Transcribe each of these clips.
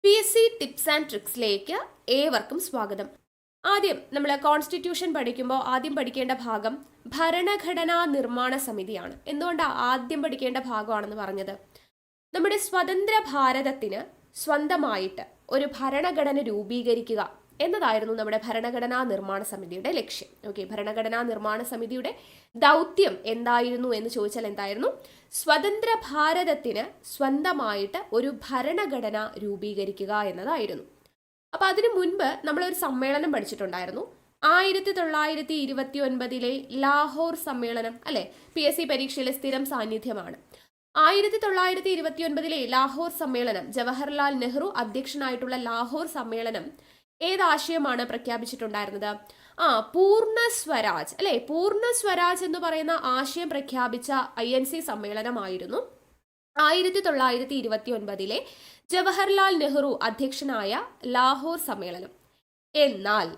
PSC tips and ട്രിക്സിലേക്ക് ഏവർക്കും സ്വാഗതം. ആദ്യം നമ്മൾ കോൺസ്റ്റിറ്റ്യൂഷൻ പഠിക്കുമ്പോൾ ആദ്യം പഠിക്കേണ്ട ഭാഗം ഭരണഘടനാ നിർമ്മാണ സമിതിയാണ്. എന്തുകൊണ്ടാണ് ആദ്യം പഠിക്കേണ്ട ഭാഗമാണെന്ന് പറഞ്ഞത്? നമ്മുടെ സ്വതന്ത്ര ഭാരതത്തിന് സ്വന്തമായിട്ട് ഒരു ഭരണഘടന രൂപീകരിക്കുക എന്നതായിരുന്നു നമ്മുടെ ഭരണഘടനാ നിർമ്മാണ സമിതിയുടെ ലക്ഷ്യം. ഓക്കെ, ഭരണഘടനാ നിർമ്മാണ സമിതിയുടെ ദൗത്യം എന്തായിരുന്നു എന്ന് ചോദിച്ചാൽ എന്തായിരുന്നു? സ്വതന്ത്ര ഭാരതത്തിന് സ്വന്തമായിട്ട് ഒരു ഭരണഘടന രൂപീകരിക്കുക എന്നതായിരുന്നു. അപ്പൊ അതിനു മുൻപ് നമ്മളൊരു സമ്മേളനം പഠിച്ചിട്ടുണ്ടായിരുന്നു. 1929 ലാഹോർ സമ്മേളനം അല്ലെ, PSC പരീക്ഷയിലെ സ്ഥിരം സാന്നിധ്യമാണ്. 1929 ലാഹോർ സമ്മേളനം, ജവഹർലാൽ നെഹ്റു അധ്യക്ഷനായിട്ടുള്ള ലാഹോർ സമ്മേളനം ഏതാശയമാണ് പ്രഖ്യാപിച്ചിട്ടുണ്ടായിരുന്നത്? പൂർണ്ണ സ്വരാജ് അല്ലെ, പൂർണ്ണ സ്വരാജ് എന്ന് പറയുന്ന ആശയം പ്രഖ്യാപിച്ച INC സമ്മേളനമായിരുന്നു 1929 ജവഹർലാൽ നെഹ്റു അധ്യക്ഷനായ ലാഹോർ സമ്മേളനം. എന്നാൽ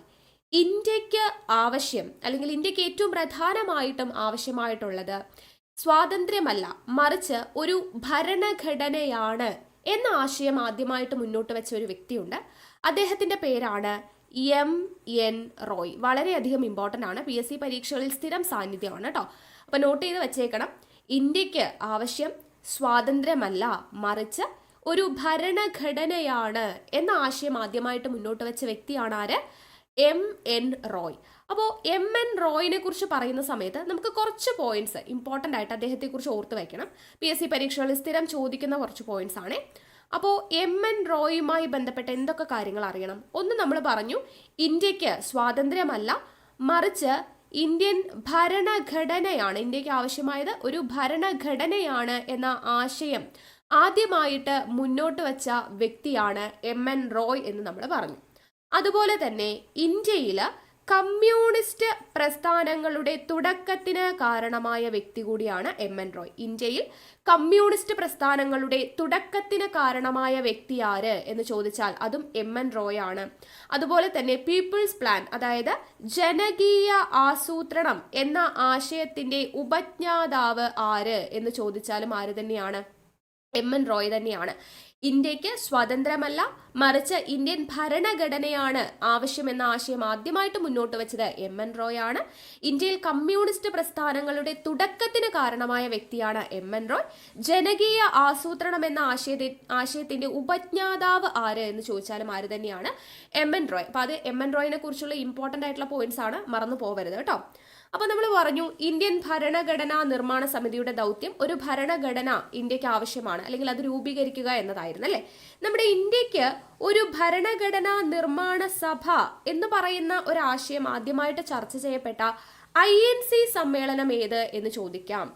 ഇന്ത്യക്ക് ആവശ്യം, അല്ലെങ്കിൽ ഇന്ത്യക്ക് ഏറ്റവും പ്രധാനമായിട്ടും ആവശ്യമായിട്ടുള്ളത് സ്വാതന്ത്ര്യമല്ല, മറിച്ച് ഒരു ഭരണഘടനയാണ് എന്ന ആശയം ആദ്യമായിട്ട് മുന്നോട്ട് വെച്ച ഒരു വ്യക്തിയുണ്ട്. അദ്ദേഹത്തിന്റെ പേരാണ് MN റോയ്. വളരെയധികം ഇമ്പോർട്ടൻ്റ് ആണ്, PSC പരീക്ഷകളിൽ സ്ഥിരം സാന്നിധ്യമാണ് കേട്ടോ. അപ്പൊ നോട്ട് ചെയ്ത് വെച്ചേക്കണം. ഇന്ത്യക്ക് ആവശ്യം സ്വാതന്ത്ര്യമല്ല, മറിച്ച് ഒരു ഭരണഘടനയാണ് എന്ന ആശയം ആദ്യമായിട്ട് മുന്നോട്ട് വെച്ച വ്യക്തിയാണ് ആര്? MN റോയ്. അപ്പോൾ MN റോയിനെ കുറിച്ച് പറയുന്ന സമയത്ത് നമുക്ക് കുറച്ച് പോയിന്റ്സ് ഇമ്പോർട്ടൻ്റ് ആയിട്ട് അദ്ദേഹത്തെ കുറിച്ച് ഓർത്ത് വെക്കണം. PSC പരീക്ഷകളിൽ സ്ഥിരം ചോദിക്കുന്ന കുറച്ച് പോയിന്റ്സ് ആണ്. അപ്പോൾ MN റോയുമായി ബന്ധപ്പെട്ട എന്തൊക്കെ കാര്യങ്ങൾ അറിയണം? ഒന്ന്, നമ്മൾ പറഞ്ഞു ഇന്ത്യക്ക് സ്വാതന്ത്ര്യമല്ല, മറിച്ച് ഇന്ത്യൻ ഭരണഘടനയാണ്, ഇന്ത്യക്ക് ആവശ്യമായത് ഒരു ഭരണഘടനയാണ് എന്ന ആശയം ആദ്യമായിട്ട് മുന്നോട്ട് വെച്ച വ്യക്തിയാണ് MN റോയ് എന്ന് നമ്മൾ പറഞ്ഞു. അതുപോലെ തന്നെ ഇന്ത്യയിൽ കമ്മ്യൂണിസ്റ്റ് പ്രസ്ഥാനങ്ങളുടെ തുടക്കത്തിന് കാരണമായ വ്യക്തി കൂടിയാണ് MN റോയ്. ഇന്ത്യയിൽ കമ്മ്യൂണിസ്റ്റ് പ്രസ്ഥാനങ്ങളുടെ തുടക്കത്തിന് കാരണമായ വ്യക്തി ആര് എന്ന് ചോദിച്ചാൽ അതും MN റോയ് ആണ്. അതുപോലെ തന്നെ പീപ്പിൾസ് പ്ലാൻ, അതായത് ജനകീയ ആസൂത്രണം എന്ന ആശയത്തിന്റെ ഉപജ്ഞാതാവ് ആര് എന്ന് ചോദിച്ചാലും ആര് തന്നെയാണ്? MN റോയ് തന്നെയാണ്. ഇന്ത്യക്ക് സ്വാതന്ത്ര്യമല്ല, മറിച്ച് ഇന്ത്യൻ ഭരണഘടനയാണ് ആവശ്യമെന്ന ആശയം ആദ്യമായിട്ട് മുന്നോട്ട് വെച്ചത് MN റോയ് ആണ്. ഇന്ത്യയിൽ കമ്മ്യൂണിസ്റ്റ് പ്രസ്ഥാനങ്ങളുടെ തുടക്കത്തിന് കാരണമായ വ്യക്തിയാണ് MN റോയ്. ജനകീയ ആസൂത്രണം എന്ന ആശയത്തിന്റെ ഉപജ്ഞാതാവ് ആര് എന്ന് ചോദിച്ചാലും ആര് തന്നെയാണ്? MN റോയ്. അപ്പൊ അത് MN റോയിനെ കുറിച്ചുള്ള ഇമ്പോർട്ടൻ്റ് ആയിട്ടുള്ള പോയിന്റ്സ് ആണ്, മറന്നു പോകരുത് കേട്ടോ. അപ്പൊ നമ്മൾ പറഞ്ഞു ഇന്ത്യൻ ഭരണഘടനാ നിർമ്മാണ സമിതിയുടെ ദൗത്യം ഒരു ഭരണഘടന ഇന്ത്യക്ക് ആവശ്യമാണ്, അല്ലെങ്കിൽ അത് രൂപീകരിക്കുക എന്നതായിരുന്നു അല്ലെ. നമ്മുടെ ഇന്ത്യക്ക് ഒരു ഭരണഘടനാ നിർമ്മാണ സഭ എന്ന് പറയുന്ന ഒരു ആശയം ആദ്യമായിട്ട് ചർച്ച ചെയ്യപ്പെട്ട INC സമ്മേളനം ഏത് എന്ന് ചോദിക്കാം.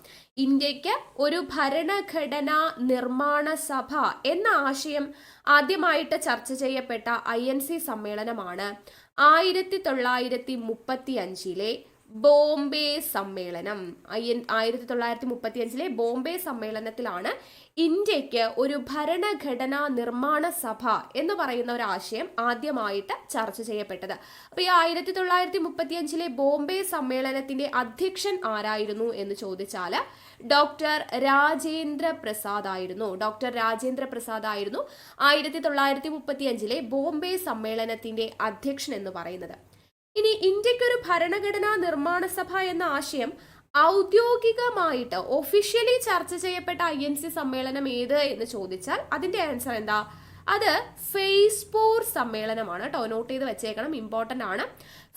ഇന്ത്യക്ക് ഒരു ഭരണഘടനാ നിർമ്മാണ സഭ എന്ന ആശയം ആദ്യമായിട്ട് ചർച്ച ചെയ്യപ്പെട്ട INC സമ്മേളനമാണ് 1935 ബോംബെ സമ്മേളനം. 1935 ബോംബെ സമ്മേളനത്തിലാണ് ഇന്ത്യക്ക് ഒരു ഭരണഘടനാ നിർമ്മാണ സഭ എന്ന് പറയുന്ന ഒരു ആശയം ആദ്യമായിട്ട് ചർച്ച ചെയ്യപ്പെട്ടത്. അപ്പൊ ഈ 1935 ബോംബെ സമ്മേളനത്തിന്റെ അധ്യക്ഷൻ ആരായിരുന്നു എന്ന് ചോദിച്ചാൽ ഡോക്ടർ രാജേന്ദ്ര പ്രസാദ് ആയിരുന്നു. ഡോക്ടർ രാജേന്ദ്ര പ്രസാദ് ആയിരുന്നു 1935 ബോംബെ സമ്മേളനത്തിന്റെ അധ്യക്ഷൻ എന്ന് പറയുന്നത്. ഇനി ഇന്ത്യക്കൊരു ഭരണഘടനാ നിർമ്മാണ സഭ എന്ന ആശയം ഔദ്യോഗികമായിട്ട് ഒഫീഷ്യലി ചർച്ച ചെയ്യപ്പെട്ട INC സമ്മേളനം ഏത് എന്ന് ചോദിച്ചാൽ അതിന്റെ ആൻസർ എന്താ? അത് ഫെയ്സ്പൂർ സമ്മേളനമാണ് കേട്ടോ. നോട്ട് ചെയ്ത് വെച്ചേക്കണം, ഇമ്പോർട്ടൻ്റ് ആണ്.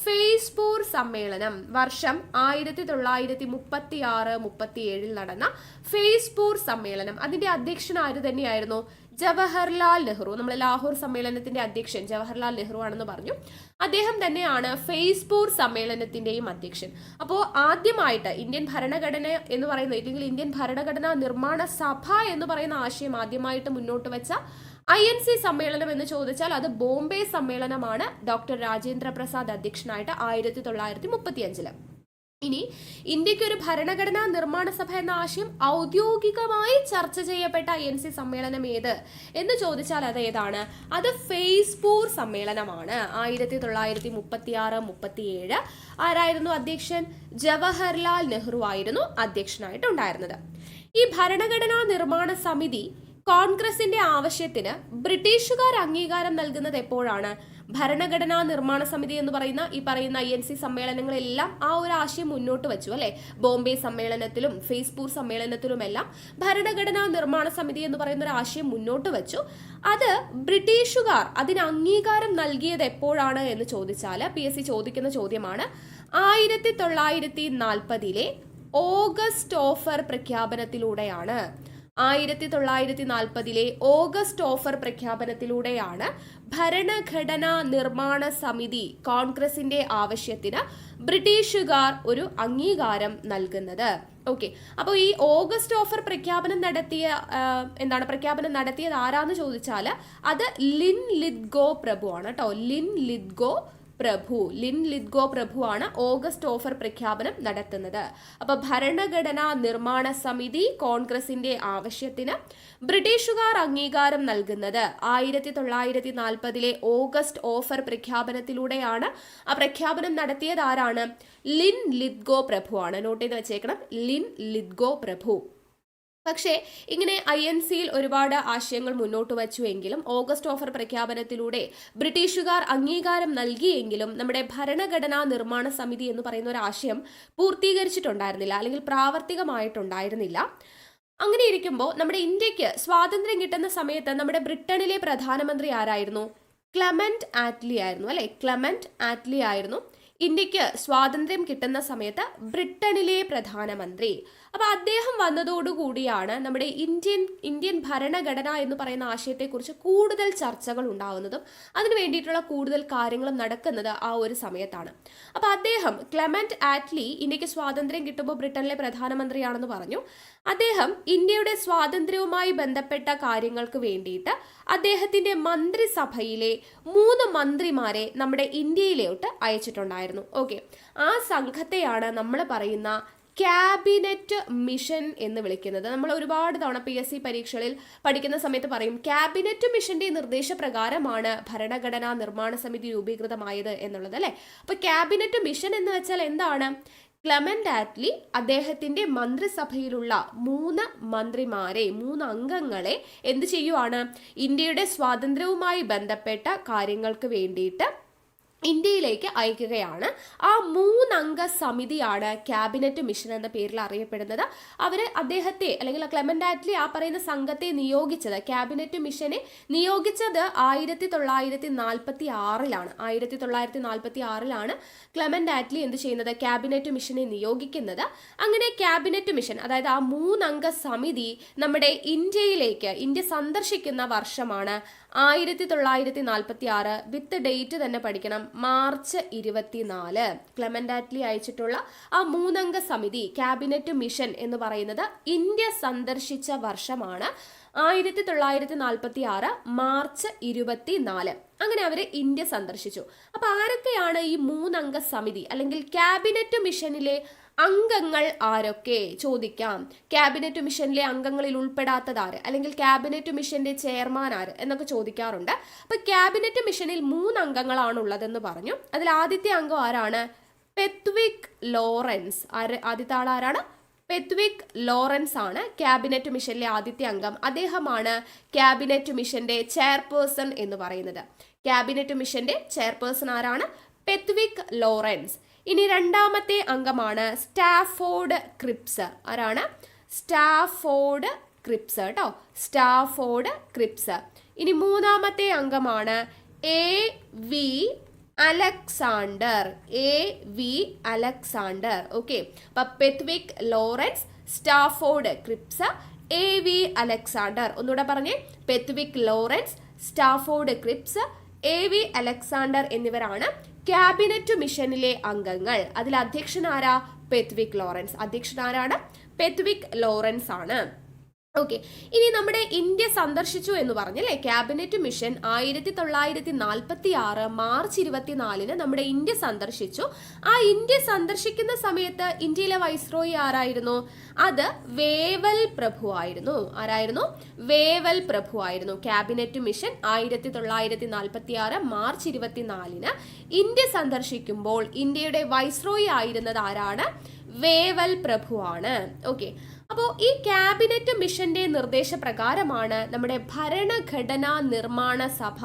ഫെയ്സ്പൂർ സമ്മേളനം വർഷം 1936-37 നടന്ന ഫെയ്സ്പൂർ സമ്മേളനം. അതിന്റെ അധ്യക്ഷൻ ആര് തന്നെയായിരുന്നു? ജവഹർലാൽ നെഹ്റു. നമ്മൾ ലാഹോർ സമ്മേളനത്തിന്റെ അധ്യക്ഷൻ ജവഹർലാൽ നെഹ്റു ആണെന്ന് പറഞ്ഞു. അദ്ദേഹം തന്നെയാണ് ഫെയ്സ്പൂർ സമ്മേളനത്തിന്റെയും അധ്യക്ഷൻ. അപ്പോൾ ആദ്യമായിട്ട് ഇന്ത്യൻ ഭരണഘടന എന്ന് പറയുന്ന, അല്ലെങ്കിൽ ഇന്ത്യൻ ഭരണഘടനാ നിർമ്മാണ സഭ എന്ന് പറയുന്ന ആശയം ആദ്യമായിട്ട് മുന്നോട്ട് വെച്ച INC സമ്മേളനം എന്ന് ചോദിച്ചാൽ അത് ബോംബെ സമ്മേളനമാണ്. ഡോക്ടർ രാജേന്ദ്ര പ്രസാദ് അധ്യക്ഷനായിട്ട് 1935. ഇനി ഇന്ത്യക്ക് ഒരു ഭരണഘടനാ നിർമ്മാണ സഭ എന്ന ആശയം ഔദ്യോഗികമായി ചർച്ച ചെയ്യപ്പെട്ട INC സമ്മേളനം ഏത് എന്ന് ചോദിച്ചാൽ അത് ഏതാണ്? അത് ഫെയ്സ്പൂർ സമ്മേളനമാണ്. 1936-37 ആരായിരുന്നു അധ്യക്ഷൻ? ജവഹർലാൽ നെഹ്റു ആയിരുന്നു അധ്യക്ഷനായിട്ടുണ്ടായിരുന്നത്. ഈ ഭരണഘടനാ നിർമ്മാണ സമിതി കോൺഗ്രസിന്റെ ആവശ്യത്തിന് ബ്രിട്ടീഷുകാർ അംഗീകാരം നൽകുന്നത് എപ്പോഴാണ്? ഭരണഘടനാ നിർമ്മാണ സമിതി എന്ന് പറയുന്ന ഈ പറയുന്ന INC സമ്മേളനങ്ങളെല്ലാം ആ ഒരു ആശയം മുന്നോട്ട് വെച്ചു അല്ലെ. ബോംബെ സമ്മേളനത്തിലും ഫേസ്പൂർ സമ്മേളനത്തിലുമെല്ലാം ഭരണഘടനാ നിർമ്മാണ സമിതി എന്ന് പറയുന്ന ഒരു ആശയം മുന്നോട്ട് വെച്ചു. അത് ബ്രിട്ടീഷുകാർ അതിന് അംഗീകാരം നൽകിയത് എപ്പോഴാണ് എന്ന് ചോദിച്ചാൽ PSC ചോദിക്കുന്ന ചോദ്യമാണ്. 1940 ഓഗസ്റ്റ് ഓഫർ പ്രഖ്യാപനത്തിലൂടെയാണ്. 1940 ഓഗസ്റ്റ് ഓഫർ പ്രഖ്യാപനത്തിലൂടെയാണ് ഭരണഘടനാ നിർമ്മാണ സമിതി കോൺഗ്രസിന്റെ ആവശ്യത്തിന് ബ്രിട്ടീഷുകാർ ഒരു അംഗീകാരം നൽകുന്നത്. ഓക്കെ, അപ്പോൾ ഈ ഓഗസ്റ്റ് ഓഫർ പ്രഖ്യാപനം നടത്തിയത് ആരാന്ന് ചോദിച്ചാൽ അത് ലിൻ ലിത്ഗോ പ്രഭു ആണ് കേട്ടോ. ലിൻ ലിത്ഗോ പ്രഭു ആണ് ഓഗസ്റ്റ് ഓഫർ പ്രഖ്യാപനം നടത്തുന്നത്. അപ്പൊ ഭരണഘടനാ നിർമ്മാണ സമിതി കോൺഗ്രസിന്റെ ആവശ്യത്തിന് ബ്രിട്ടീഷുകാർ അംഗീകാരം നൽകുന്നത് 1940 ഓഗസ്റ്റ് ഓഫർ പ്രഖ്യാപനത്തിലൂടെയാണ്. ആ പ്രഖ്യാപനം നടത്തിയത് ആരാണ്? ലിൻ ലിത്ഗോ പ്രഭു ആണ്. നോട്ട് ചെയ്ത് വെച്ചേക്കണം, ലിൻ ലിത്ഗോ പ്രഭു. പക്ഷേ ഇങ്ങനെ INCയിൽ ഒരുപാട് ആശയങ്ങൾ മുന്നോട്ട് വച്ചുവെങ്കിലും ഓഗസ്റ്റ് ഓഫർ പ്രഖ്യാപനത്തിലൂടെ ബ്രിട്ടീഷുകാർ അംഗീകാരം നൽകിയെങ്കിലും നമ്മുടെ ഭരണഘടനാ നിർമ്മാണ സമിതി എന്ന് പറയുന്ന ഒരു ആശയം പൂർത്തീകരിച്ചിട്ടുണ്ടായിരുന്നില്ല, അല്ലെങ്കിൽ പ്രാവർത്തികമായിട്ടുണ്ടായിരുന്നില്ല. അങ്ങനെ ഇരിക്കുമ്പോൾ നമ്മുടെ ഇന്ത്യക്ക് സ്വാതന്ത്ര്യം കിട്ടുന്ന സമയത്ത് നമ്മുടെ ബ്രിട്ടനിലെ പ്രധാനമന്ത്രി ആരായിരുന്നു? ക്ലെമന്റ് ആറ്റ്ലി ആയിരുന്നു അല്ലെ. ക്ലെമന്റ് ആറ്റ്ലി ആയിരുന്നു ഇന്ത്യക്ക് സ്വാതന്ത്ര്യം കിട്ടുന്ന സമയത്ത് ബ്രിട്ടനിലെ പ്രധാനമന്ത്രി. അപ്പൊ അദ്ദേഹം വന്നതോടുകൂടിയാണ് നമ്മുടെ ഇന്ത്യൻ ഭരണഘടന എന്ന് പറയുന്ന ആശയത്തെക്കുറിച്ച് കൂടുതൽ ചർച്ചകൾ ഉണ്ടാവുന്നതും അതിനു വേണ്ടിയിട്ടുള്ള കൂടുതൽ കാര്യങ്ങളും നടക്കുന്നത് ആ ഒരു സമയത്താണ്. അപ്പൊ അദ്ദേഹം ക്ലെമന്റ് ആറ്റ്ലി ഇന്ത്യക്ക് സ്വാതന്ത്ര്യം കിട്ടുമ്പോൾ ബ്രിട്ടനിലെ പ്രധാനമന്ത്രിയാണെന്ന് പറഞ്ഞു. അദ്ദേഹം ഇന്ത്യയുടെ സ്വാതന്ത്ര്യവുമായി ബന്ധപ്പെട്ട കാര്യങ്ങൾക്ക് വേണ്ടിയിട്ട് അദ്ദേഹത്തിന്റെ മന്ത്രിസഭയിലെ 3 മന്ത്രിമാരെ നമ്മുടെ ഇന്ത്യയിലോട്ട് അയച്ചിട്ടുണ്ടായിരുന്നു. ഓക്കെ, ആ സംഘത്തെയാണ് നമ്മൾ പറയുന്ന ക്യാബിനറ്റ് മിഷൻ എന്ന് വിളിക്കുന്നത്. നമ്മൾ ഒരുപാട് തവണ PSC പരീക്ഷകളിൽ പഠിക്കുന്ന സമയത്ത് പറയും ക്യാബിനറ്റ് മിഷന്റെ നിർദ്ദേശപ്രകാരമാണ് ഭരണഘടനാ നിർമ്മാണ സമിതി രൂപീകൃതമായത് എന്നുള്ളത് അല്ലെ. അപ്പൊ ക്യാബിനറ്റ് മിഷൻ എന്ന് വെച്ചാൽ എന്താണ്? ക്ലെമന്റ് ആറ്റ്ലി അദ്ദേഹത്തിന്റെ മന്ത്രിസഭയിലുള്ള 3 മന്ത്രിമാരെ, 3 അംഗങ്ങളെ എന്ത് ചെയ്യുവാണ്? ഇന്ത്യയുടെ സ്വാതന്ത്ര്യവുമായി ബന്ധപ്പെട്ട കാര്യങ്ങൾക്ക് വേണ്ടിയിട്ട് ഇന്ത്യയിലേക്ക് അയക്കുകയാണ്. ആ 3 അംഗ സമിതിയാണ് ക്യാബിനറ്റ് മിഷൻ എന്ന പേരിൽ അറിയപ്പെടുന്നത്. അദ്ദേഹത്തെ അല്ലെങ്കിൽ ക്ലെമന്റ് ആറ്റ്ലി ആ പറയുന്ന സംഘത്തെ നിയോഗിച്ചത്, ക്യാബിനറ്റ് മിഷനെ നിയോഗിച്ചത് 1946 1946 ക്ലെമന്റ് ആറ്റ്ലി എന്ത് ചെയ്യുന്നത്? ക്യാബിനറ്റ് മിഷനെ നിയോഗിക്കുന്നത്. അങ്ങനെ ക്യാബിനറ്റ് മിഷൻ, അതായത് ആ 3 അംഗ സമിതി നമ്മുടെ ഇന്ത്യ സന്ദർശിക്കുന്ന വർഷമാണ് 1946. വിത്ത് ഡേറ്റ് തന്നെ പഠിക്കണം, മാർച്ച് 24. ക്ലെമന്റ് ആറ്റ്ലി അയച്ചിട്ടുള്ള ആ 3 അംഗ സമിതി ക്യാബിനറ്റ് മിഷൻ എന്ന് പറയുന്നത് ഇന്ത്യ സന്ദർശിച്ച വർഷമാണ് 1946 മാർച്ച് 24. അങ്ങനെ അവര് ഇന്ത്യ സന്ദർശിച്ചു. അപ്പൊ ആരൊക്കെയാണ് ഈ 3 അംഗ സമിതി അല്ലെങ്കിൽ ക്യാബിനറ്റ് മിഷനിലെ അംഗങ്ങൾ ആരൊക്കെ ചോദിക്കാം. ക്യാബിനറ്റ് മിഷനിലെ അംഗങ്ങളിൽ ഉൾപ്പെടാത്തതാര്, അല്ലെങ്കിൽ ക്യാബിനറ്റ് മിഷന്റെ ചെയർമാൻ ആര് എന്നൊക്കെ ചോദിക്കാറുണ്ട്. അപ്പൊ ക്യാബിനറ്റ് മിഷനിൽ 3 അംഗങ്ങളാണ് ഉള്ളതെന്ന് പറഞ്ഞു. അതിൽ ആദ്യത്തെ അംഗം ആരാണ്? Pethick Lawrence. ആദ്യത്തെ ആൾ ആരാണ്? പെത്വിക് ലോറൻസ് ആണ് ക്യാബിനറ്റ് മിഷനിലെ ആദ്യത്തെ അംഗം. അദ്ദേഹമാണ് ക്യാബിനറ്റ് മിഷന്റെ ചെയർപേഴ്സൺ എന്ന് പറയുന്നത്. ക്യാബിനറ്റ് മിഷന്റെ ചെയർപേഴ്സൺ ആരാണ്? Pethick Lawrence. ഇനി രണ്ടാമത്തെ അംഗമാണ് സ്റ്റാഫോർഡ് ക്രിപ്സ്. ആരാണ്? സ്റ്റാഫോർഡ് ക്രിപ്സ് കേട്ടോ, സ്റ്റാഫോർഡ് ക്രിപ്സ്. ഇനി മൂന്നാമത്തെ അംഗമാണ് AV അലക്സാണ്ടർ. ഓക്കെ, അപ്പൊ Pethick Lawrence, Stafford Cripps, AV Alexander. ഒന്നുകൂടെ പറഞ്ഞേ, Pethick Lawrence, Stafford Cripps, AV Alexander എന്നിവരാണ് ക്യാബിനറ്റ് മിഷനിലെ അംഗങ്ങൾ. അതിൽ അധ്യക്ഷൻ ആരാ? Pethick Lawrence. അധ്യക്ഷൻ ആരാണ്? പെത്വിക് ലോറൻസ് ആണ്. ഓക്കെ, ഇനി നമ്മുടെ ഇന്ത്യ സന്ദർശിച്ചു എന്ന് പറഞ്ഞല്ലേ. ക്യാബിനറ്റ് മിഷൻ 1946 മാർച്ച് 24 നമ്മുടെ ഇന്ത്യ സന്ദർശിച്ചു. ആ ഇന്ത്യ സന്ദർശിക്കുന്ന സമയത്ത് ഇന്ത്യയിലെ വൈസ്രോയി ആരായിരുന്നു? അത് വേവൽ പ്രഭു ആയിരുന്നു. ആരായിരുന്നു? വേവൽ പ്രഭു ആയിരുന്നു. ക്യാബിനറ്റ് മിഷൻ 1946 മാർച്ച് 24 ഇന്ത്യ സന്ദർശിക്കുമ്പോൾ ഇന്ത്യയുടെ വൈസ്രോയി ആയിരുന്നത് ആരാണ്? വേവൽ പ്രഭു ആണ്. ഓക്കെ, അപ്പോൾ ഈ ക്യാബിനറ്റ് മിഷന്റെ നിർദ്ദേശപ്രകാരമാണ് നമ്മുടെ ഭരണഘടനാ നിർമ്മാണ സഭ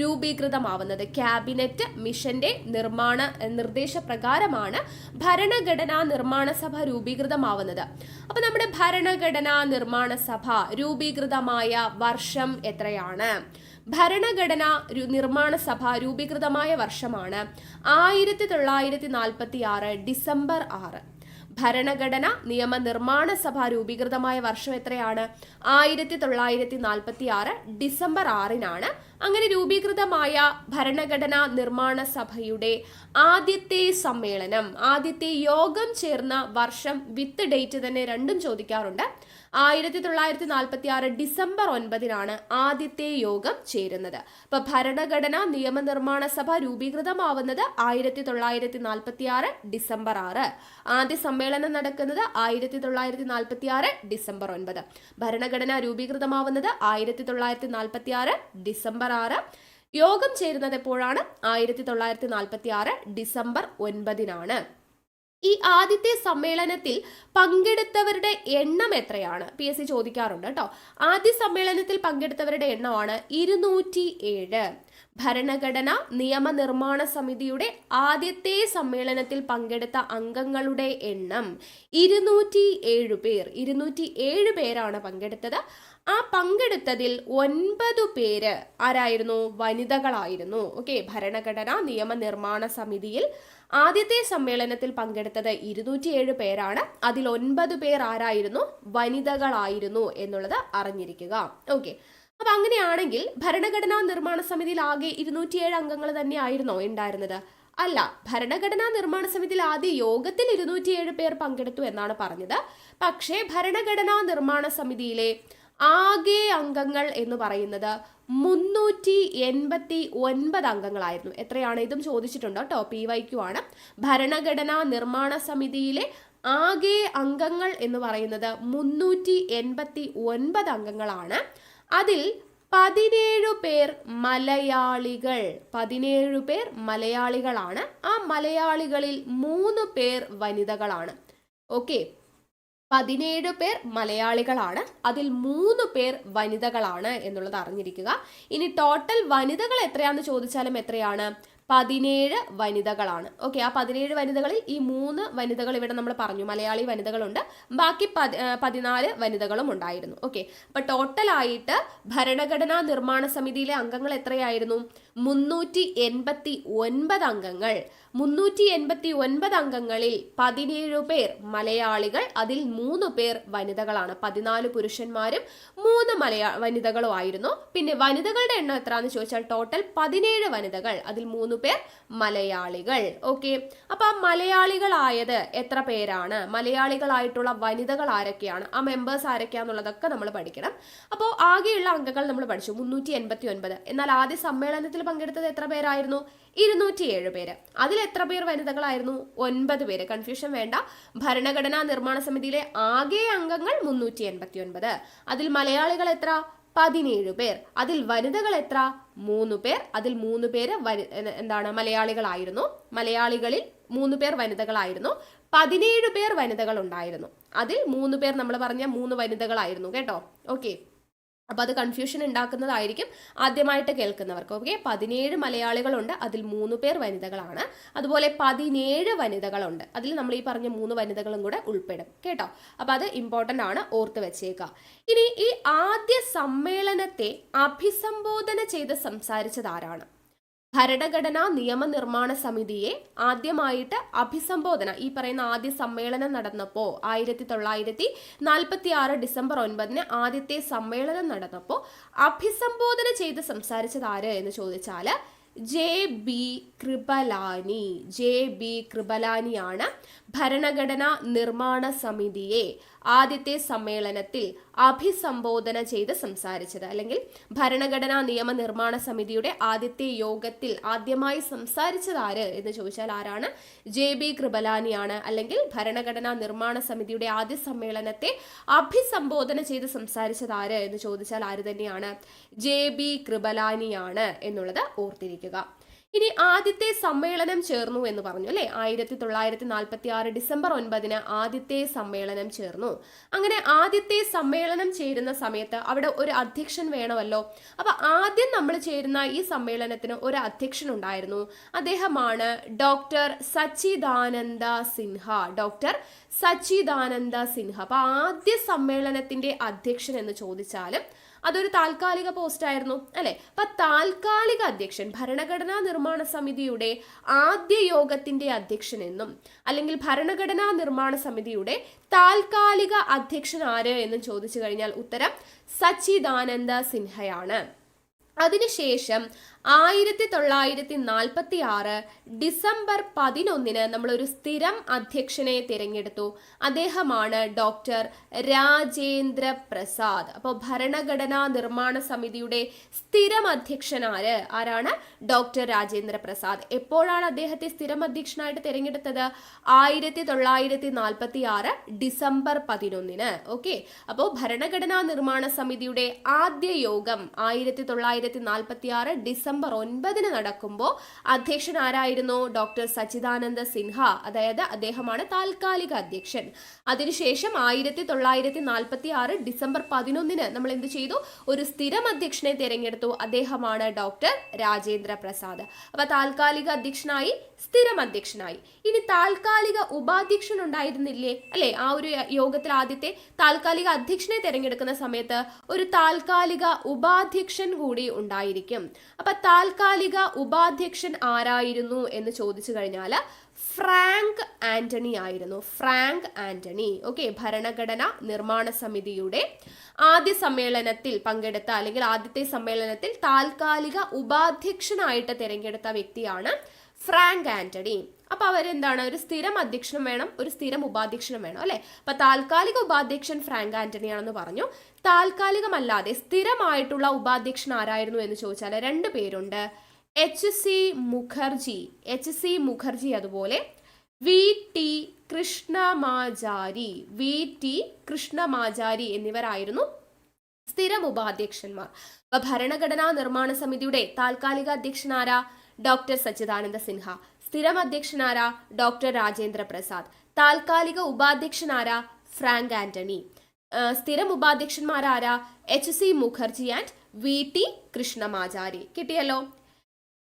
രൂപീകൃതമാവുന്നത്. ക്യാബിനറ്റ് മിഷന്റെ നിർദ്ദേശപ്രകാരമാണ് ഭരണഘടനാ നിർമ്മാണ സഭ രൂപീകൃതമാവുന്നത്. അപ്പൊ നമ്മുടെ ഭരണഘടനാ നിർമ്മാണ സഭ രൂപീകൃതമായ വർഷം എത്രയാണ്? ഭരണഘടനാ നിർമ്മാണ സഭ രൂപീകൃതമായ വർഷമാണ് 1946 ഡിസംബർ 6. ഭരണഘടന നിയമനിർമ്മാണ സഭ രൂപീകൃതമായ വർഷം എത്രയാണ്? 1946 ഡിസംബർ 6-നാണ്. അങ്ങനെ രൂപീകൃതമായ ഭരണഘടനാ നിർമ്മാണ സഭയുടെ ആദ്യത്തെ സമ്മേളനം, ആദ്യത്തെ യോഗം ചേർന്ന വർഷം വിത്ത് ഡേറ്റ് തന്നെ രണ്ടും ചോദിക്കാറുണ്ട്. 1946 ഡിസംബർ 9-നാണ് ആദ്യത്തെ യോഗം ചേരുന്നത്. അപ്പൊ ഭരണഘടനാ നിയമനിർമ്മാണ സഭ രൂപീകൃതമാവുന്നത് 1946 ഡിസംബർ 6. ആദ്യ സമ്മേളനം നടക്കുന്നത് 1946 ഡിസംബർ 9. ഭരണഘടന രൂപീകൃതമാവുന്നത് 1946 ഡിസംബർ 6. യോഗം ചേരുന്നത് എപ്പോഴാണ്? 1946 ഡിസംബർ 9-നാണ്. ഈ ആദ്യത്തെ സമ്മേളനത്തിൽ പങ്കെടുത്തവരുടെ എണ്ണം എത്രയാണ്? PSC ചോദിക്കാറുണ്ട് കേട്ടോ. ആദ്യ സമ്മേളനത്തിൽ പങ്കെടുത്തവരുടെ എണ്ണമാണ് 207. ഭരണഘടന നിയമനിർമ്മാണ സമിതിയുടെ ആദ്യത്തെ സമ്മേളനത്തിൽ പങ്കെടുത്ത അംഗങ്ങളുടെ എണ്ണം 207 പേർ. 207 പേരാണ് പങ്കെടുത്തത്. ആ പങ്കെടുത്തതിൽ 9 പേര് ആരായിരുന്നു? വനിതകളായിരുന്നു. ഓക്കെ, ഭരണഘടനാ നിയമനിർമ്മാണ സമിതിയിൽ ആദ്യത്തെ സമ്മേളനത്തിൽ പങ്കെടുത്തത് 207 പേരാണ്. അതിൽ 9 പേർ ആരായിരുന്നു? വനിതകളായിരുന്നു എന്നുള്ളത് അറിഞ്ഞിരിക്കുക. ഓക്കെ, അപ്പൊ അങ്ങനെയാണെങ്കിൽ ഭരണഘടനാ നിർമ്മാണ സമിതിയിൽ ആകെ 207 അംഗങ്ങൾ തന്നെ ആയിരുന്നോ ഉണ്ടായിരുന്നത്? അല്ല, ഭരണഘടനാ നിർമ്മാണ സമിതിയിൽ ആദ്യ യോഗത്തിൽ 207 പേർ പങ്കെടുത്തു എന്നാണ് പറഞ്ഞത്. പക്ഷേ ഭരണഘടനാ നിർമ്മാണ സമിതിയിലെ ആകെ അംഗങ്ങൾ എന്ന് പറയുന്നത് 389 അംഗങ്ങളായിരുന്നു. എത്രയാണ്? ഇതും ചോദിച്ചിട്ടുണ്ട് കേട്ടോ, PYQ ആണ്. ഭരണഘടനാ നിർമ്മാണ സമിതിയിലെ ആകെ അംഗങ്ങൾ എന്ന് പറയുന്നത് 389 അംഗങ്ങളാണ്. അതിൽ 17 പേർ മലയാളികൾ. 17 പേർ മലയാളികളാണ്. ആ മലയാളികളിൽ 3 പേർ വനിതകളാണ്. ഓക്കെ, 17 പേർ മലയാളികളാണ്, അതിൽ 3 പേർ വനിതകളാണ് എന്നുള്ളത് അറിഞ്ഞിരിക്കുക. ഇനി ടോട്ടൽ വനിതകൾ എത്രയാന്ന് ചോദിച്ചാലും എത്രയാണ്? 17 വനിതകളാണ്. ഓക്കെ, ആ 17 വനിതകളിൽ ഈ 3 വനിതകൾ ഇവിടെ നമ്മൾ പറഞ്ഞു, മലയാളി വനിതകളുണ്ട്. ബാക്കി 14 വനിതകളും ഉണ്ടായിരുന്നു. ഓക്കെ, അപ്പൊ ടോട്ടലായിട്ട് ഭരണഘടനാ നിർമ്മാണ സമിതിയിലെ അംഗങ്ങൾ എത്രയായിരുന്നു? 389 അംഗങ്ങൾ. 389 അംഗങ്ങളിൽ 17 പേർ മലയാളികൾ, അതിൽ 3 പേർ വനിതകളാണ്. 14 പുരുഷന്മാരും 3 വനിതകളും ആയിരുന്നു. പിന്നെ വനിതകളുടെ എണ്ണം എത്രയാണെന്ന് ചോദിച്ചാൽ ടോട്ടൽ 17 വനിതകൾ, അതിൽ 3 പേർ മലയാളികൾ. ഓക്കെ, അപ്പൊ ആ മലയാളികളായത് എത്ര പേരാണ്? മലയാളികളായിട്ടുള്ള വനിതകൾ ആരൊക്കെയാണ്? ആ മെമ്പേഴ്സ് ആരൊക്കെയാന്നുള്ളതൊക്കെ നമ്മൾ പഠിക്കണം. അപ്പോൾ ആകെയുള്ള അംഗങ്ങൾ നമ്മൾ പഠിച്ചു 389. എന്നാൽ ആദ്യ സമ്മേളനത്തിൽ പങ്കെടുത്തത് എത്ര പേരായിരുന്നു? 207 പേര്. അതിൽ എത്ര പേർ വനിതകളായിരുന്നു? 9 പേര്. കൺഫ്യൂഷൻ വേണ്ട. ഭരണഘടനാ നിർമ്മാണ സമിതിയിലെ ആകെ അംഗങ്ങൾ 389. അതിൽ മലയാളികൾ എത്ര? 17 പേർ. അതിൽ വനിതകൾ എത്ര? 3 പേർ. അതിൽ 3 പേര് മലയാളികളായിരുന്നു. മലയാളികളിൽ 3 പേർ വനിതകളായിരുന്നു. 17 പേർ വനിതകൾ ഉണ്ടായിരുന്നു. അതിൽ 3 പേർ നമ്മൾ പറഞ്ഞ 3 വനിതകളായിരുന്നു കേട്ടോ. ഓക്കെ, അപ്പൊ അത് കൺഫ്യൂഷൻ ഉണ്ടാക്കുന്നതായിരിക്കും ആദ്യമായിട്ട് കേൾക്കുന്നവർക്ക്. ഓക്കെ, 17 മലയാളികളുണ്ട്, അതിൽ 3 പേർ വനിതകളാണ്. അതുപോലെ 17 വനിതകളുണ്ട്, അതിൽ നമ്മൾ ഈ പറഞ്ഞ 3 വനിതകളും കൂടെ ഉൾപ്പെടും കേട്ടോ. അപ്പൊ അത് ഇമ്പോർട്ടന്റ് ആണ്, ഓർത്ത് വെച്ചേക്കുക. ഇനി ഈ ആദ്യ സമ്മേളനത്തെ അഭിസംബോധന ചെയ്ത് സംസാരിച്ചത് ആരാണ്? ഭരണഘടനാ നിയമനിർമ്മാണ സമിതിയെ ആദ്യമായിട്ട് അഭിസംബോധന, ഈ പറയുന്ന ആദ്യ സമ്മേളനം നടന്നപ്പോൾ 1946 ഡിസംബർ 9 ആദ്യത്തെ സമ്മേളനം നടന്നപ്പോൾ അഭിസംബോധന ചെയ്ത് സംസാരിച്ചത് ആര് എന്ന് ചോദിച്ചാൽ JB കൃപലാനിയാണ് ഭരണഘടനാ നിർമ്മാണ സമിതിയെ ആദ്യത്തെ സമ്മേളനത്തിൽ അഭിസംബോധന ചെയ്ത് സംസാരിച്ചത്. അല്ലെങ്കിൽ ഭരണഘടനാ നിയമനിർമ്മാണ സമിതിയുടെ ആദ്യത്തെ യോഗത്തിൽ ആദ്യമായി സംസാരിച്ചത് ആര് എന്ന് ചോദിച്ചാൽ ആരാണ്? JB കൃപലാനിയാണ്. അല്ലെങ്കിൽ ഭരണഘടനാ നിർമ്മാണ സമിതിയുടെ ആദ്യ സമ്മേളനത്തെ അഭിസംബോധന ചെയ്ത് സംസാരിച്ചത് ആര് എന്ന് ചോദിച്ചാൽ ആര് തന്നെയാണ്? JB കൃപലാനിയാണ് എന്നുള്ളത് ഓർത്തിരിക്കുക. ഇനി ആദ്യത്തെ സമ്മേളനം ചേർന്നു എന്ന് പറഞ്ഞു അല്ലെ, 1946 ഡിസംബർ 9 ആദ്യത്തെ സമ്മേളനം ചേർന്നു. അങ്ങനെ ആദ്യത്തെ സമ്മേളനം ചേരുന്ന സമയത്ത് അവിടെ ഒരു അധ്യക്ഷൻ വേണമല്ലോ. അപ്പൊ ആദ്യം നമ്മൾ ചേരുന്ന ഈ സമ്മേളനത്തിന് ഒരു അധ്യക്ഷൻ ഉണ്ടായിരുന്നു. അദ്ദേഹമാണ് ഡോക്ടർ സച്ചിദാനന്ദ സിൻഹ. ഡോക്ടർ സച്ചിദാനന്ദ സിൻഹ. അപ്പൊ ആദ്യ സമ്മേളനത്തിന്റെ അധ്യക്ഷൻ എന്ന് ചോദിച്ചാലും അതൊരു താൽക്കാലിക പോസ്റ്റ് ആയിരുന്നു അല്ലെ. അപ്പൊ താൽക്കാലിക അധ്യക്ഷൻ, ഭരണഘടനാ നിർമ്മാണ സമിതിയുടെ ആദ്യ യോഗത്തിന്റെ അധ്യക്ഷൻ എന്നും അല്ലെങ്കിൽ ഭരണഘടനാ നിർമ്മാണ സമിതിയുടെ താൽക്കാലിക അധ്യക്ഷൻ ആര് എന്നും ചോദിച്ചു കഴിഞ്ഞാൽ ഉത്തരം സച്ചിദാനന്ദ സിൻഹയാണ്. അതിനുശേഷം 1946 ഡിസംബർ 11 നമ്മളൊരു സ്ഥിരം അധ്യക്ഷനെ തിരഞ്ഞെടുത്തു. അദ്ദേഹമാണ് ഡോക്ടർ രാജേന്ദ്ര പ്രസാദ്. അപ്പോൾ ഭരണഘടനാ നിർമ്മാണ സമിതിയുടെ സ്ഥിരം അധ്യക്ഷൻ ആരാണ്? ഡോക്ടർ രാജേന്ദ്ര പ്രസാദ്. എപ്പോഴാണ് അദ്ദേഹത്തെ സ്ഥിരം അധ്യക്ഷനായിട്ട് തിരഞ്ഞെടുത്തത്? 1946 ഡിസംബർ 11. ഓക്കെ, അപ്പോൾ ഭരണഘടനാ നിർമ്മാണ സമിതിയുടെ ആദ്യ യോഗം 1946 ഡിസംബർ 9 നടക്കുമ്പോൾ അധ്യക്ഷൻ ആരായിരുന്നു? ഡോക്ടർ സച്ചിദാനന്ദ സിൻഹ. അതായത് അദ്ദേഹമാണ് താൽക്കാലിക അധ്യക്ഷൻ. അതിനുശേഷം 1946 ഡിസംബർ 11 നമ്മൾ എന്ത് ചെയ്തു? ഒരു സ്ഥിരം അധ്യക്ഷനെ തിരഞ്ഞെടുത്തു. അദ്ദേഹമാണ് ഡോക്ടർ രാജേന്ദ്ര പ്രസാദ്. അപ്പൊ താൽക്കാലിക അധ്യക്ഷനായി, സ്ഥിരം അധ്യക്ഷനായി. ഇനി താൽക്കാലിക ഉപാധ്യക്ഷൻ ഉണ്ടായിരുന്നില്ലേ അല്ലെ? ആ ഒരു യോഗത്തിൽ ആദ്യത്തെ താൽക്കാലിക അധ്യക്ഷനെ തിരഞ്ഞെടുക്കുന്ന സമയത്ത് ഒരു താൽക്കാലിക ഉപാധ്യക്ഷൻ കൂടി ഉണ്ടായിരിക്കും. അപ്പൊ താൽക്കാലിക ഉപാധ്യക്ഷൻ ആരായിരുന്നു എന്ന് ചോദിച്ചു കഴിഞ്ഞാൽ ഫ്രാങ്ക് ആന്റണി ആയിരുന്നു. ഫ്രാങ്ക് ആന്റണി. ഓക്കെ, ഭരണഘടനാ നിർമ്മാണ സമിതിയുടെ ആദ്യ സമ്മേളനത്തിൽ പങ്കെടുത്ത അല്ലെങ്കിൽ ആദ്യത്തെ സമ്മേളനത്തിൽ താൽക്കാലിക ഉപാധ്യക്ഷനായിട്ട് തിരഞ്ഞെടുത്ത വ്യക്തിയാണ് ഫ്രാങ്ക് ആന്റണി. അപ്പൊ അവരെന്താണ്? ഒരു സ്ഥിരം അധ്യക്ഷനും വേണം, ഒരു സ്ഥിരം ഉപാധ്യക്ഷനും വേണം അല്ലെ. അപ്പൊ താൽക്കാലിക ഉപാധ്യക്ഷൻ ഫ്രാങ്ക് ആന്റണി ആണെന്ന് പറഞ്ഞു. താൽക്കാലികമല്ലാതെ സ്ഥിരമായിട്ടുള്ള ഉപാധ്യക്ഷൻ ആരായിരുന്നു എന്ന് ചോദിച്ചാൽ 2 പേരുണ്ട്. HC മുഖർജി അതുപോലെ VT കൃഷ്ണമാചാരി എന്നിവരായിരുന്നു സ്ഥിരം ഉപാധ്യക്ഷന്മാർ. അപ്പൊ ഭരണഘടനാ നിർമ്മാണ സമിതിയുടെ താൽക്കാലിക അധ്യക്ഷൻ ആരാ? ഡോക്ടർ സച്ചിദാനന്ദ സിൻഹ. സ്ഥിരം അധ്യക്ഷനാരാ? ഡോക്ടർ രാജേന്ദ്ര പ്രസാദ്. താൽക്കാലിക ഉപാധ്യക്ഷനാരാ? ഫ്രാങ്ക് ആന്റണി. സ്ഥിരം ഉപാധ്യക്ഷന്മാരാരാ? HC Mukherjee and VT Krishnamachari. കിട്ടിയല്ലോ.